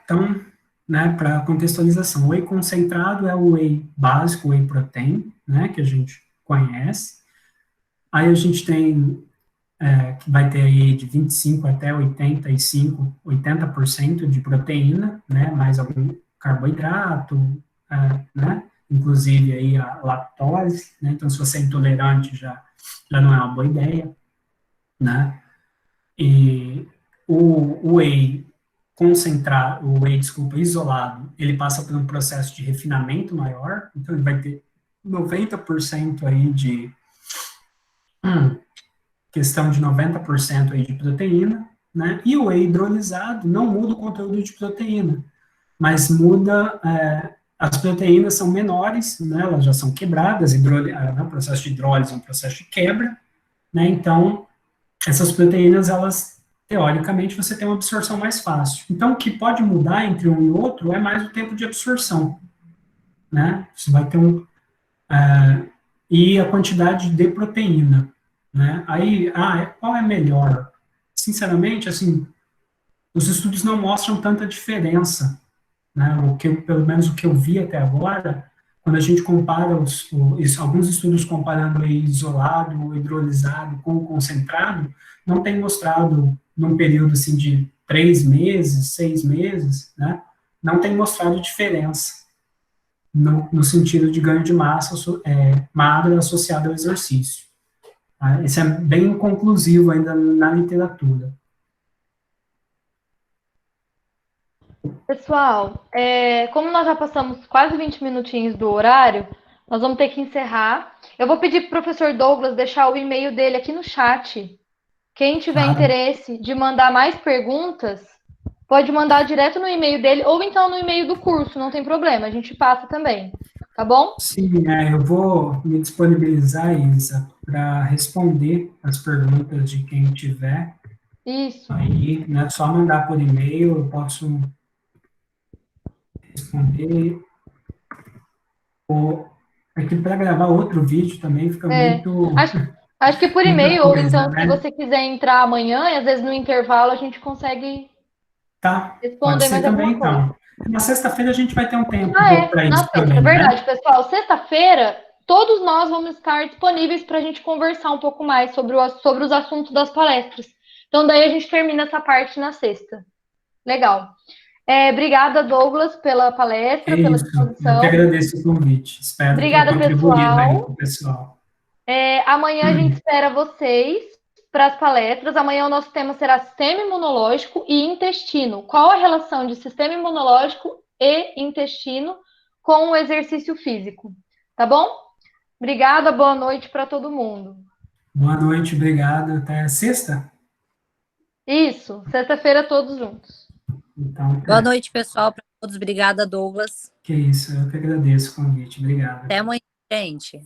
então, né, para contextualização, o whey concentrado é o whey básico, o whey protein, né, que a gente conhece. Aí a gente tem, que vai ter aí de 25 até 80% de proteína, né, mais algum carboidrato, né, inclusive aí a lactose, né, então se você é intolerante já não é uma boa ideia, né, e o whey isolado, ele passa por um processo de refinamento maior, então ele vai ter 90% aí questão de 90% aí de proteína, né? E o whey hidrolisado não muda o conteúdo de proteína, mas muda, as proteínas são menores, né? Elas já são quebradas, o processo de hidrólise é um processo de quebra, né? Então, essas proteínas, elas, teoricamente, você tem uma absorção mais fácil. Então, o que pode mudar entre um e outro é mais o tempo de absorção, né? Você vai ter e a quantidade de proteína, né? Aí, qual é melhor? Sinceramente, assim, os estudos não mostram tanta diferença, né? Pelo menos o que eu vi até agora, quando a gente compara alguns estudos comparando o isolado, o hidrolisado com o concentrado, não tem mostrado, num período assim de 3 meses, 6 meses, né? Não tem mostrado diferença no sentido de ganho de massa magra associado ao exercício. Tá? Isso é bem inconclusivo ainda na literatura. Pessoal, como nós já passamos quase 20 minutinhos do horário, nós vamos ter que encerrar. Eu vou pedir para o professor Douglas deixar o e-mail dele aqui no chat. Quem tiver interesse de mandar mais perguntas, pode mandar direto no e-mail dele, ou então no e-mail do curso, não tem problema, a gente passa também, tá bom? Sim, eu vou me disponibilizar, Isa, para responder as perguntas de quem tiver. Isso. Aí, né, só mandar por e-mail, eu posso responder. Aqui para gravar outro vídeo também fica muito... Acho que por e-mail, ou então né? se você quiser entrar amanhã, e às vezes no intervalo a gente consegue Tá, pode responder ser mais também, alguma coisa. então. Na sexta-feira a gente vai ter um tempo Ah, é, para na isso sexta. também, né? Verdade, pessoal. Sexta-feira, todos nós vamos estar disponíveis para a gente conversar um pouco mais sobre os assuntos das palestras. Então, daí a gente termina essa parte na sexta. Legal. Obrigada, Douglas, pela É palestra, pela isso. Eu que disposição. agradeço o convite. Espero ter Obrigada, contribuído aí pessoal. com o pessoal. Amanhã a gente espera vocês para as palestras. Amanhã o nosso tema será sistema imunológico e intestino. Qual a relação de sistema imunológico e intestino com o exercício físico? Tá bom? Obrigada, boa noite para todo mundo. Boa noite, obrigado. Até sexta? Isso, sexta-feira todos juntos. Então, Boa noite, pessoal, para todos. Obrigada, Douglas. que isso, eu que agradeço o convite. Obrigado. Até amanhã, gente.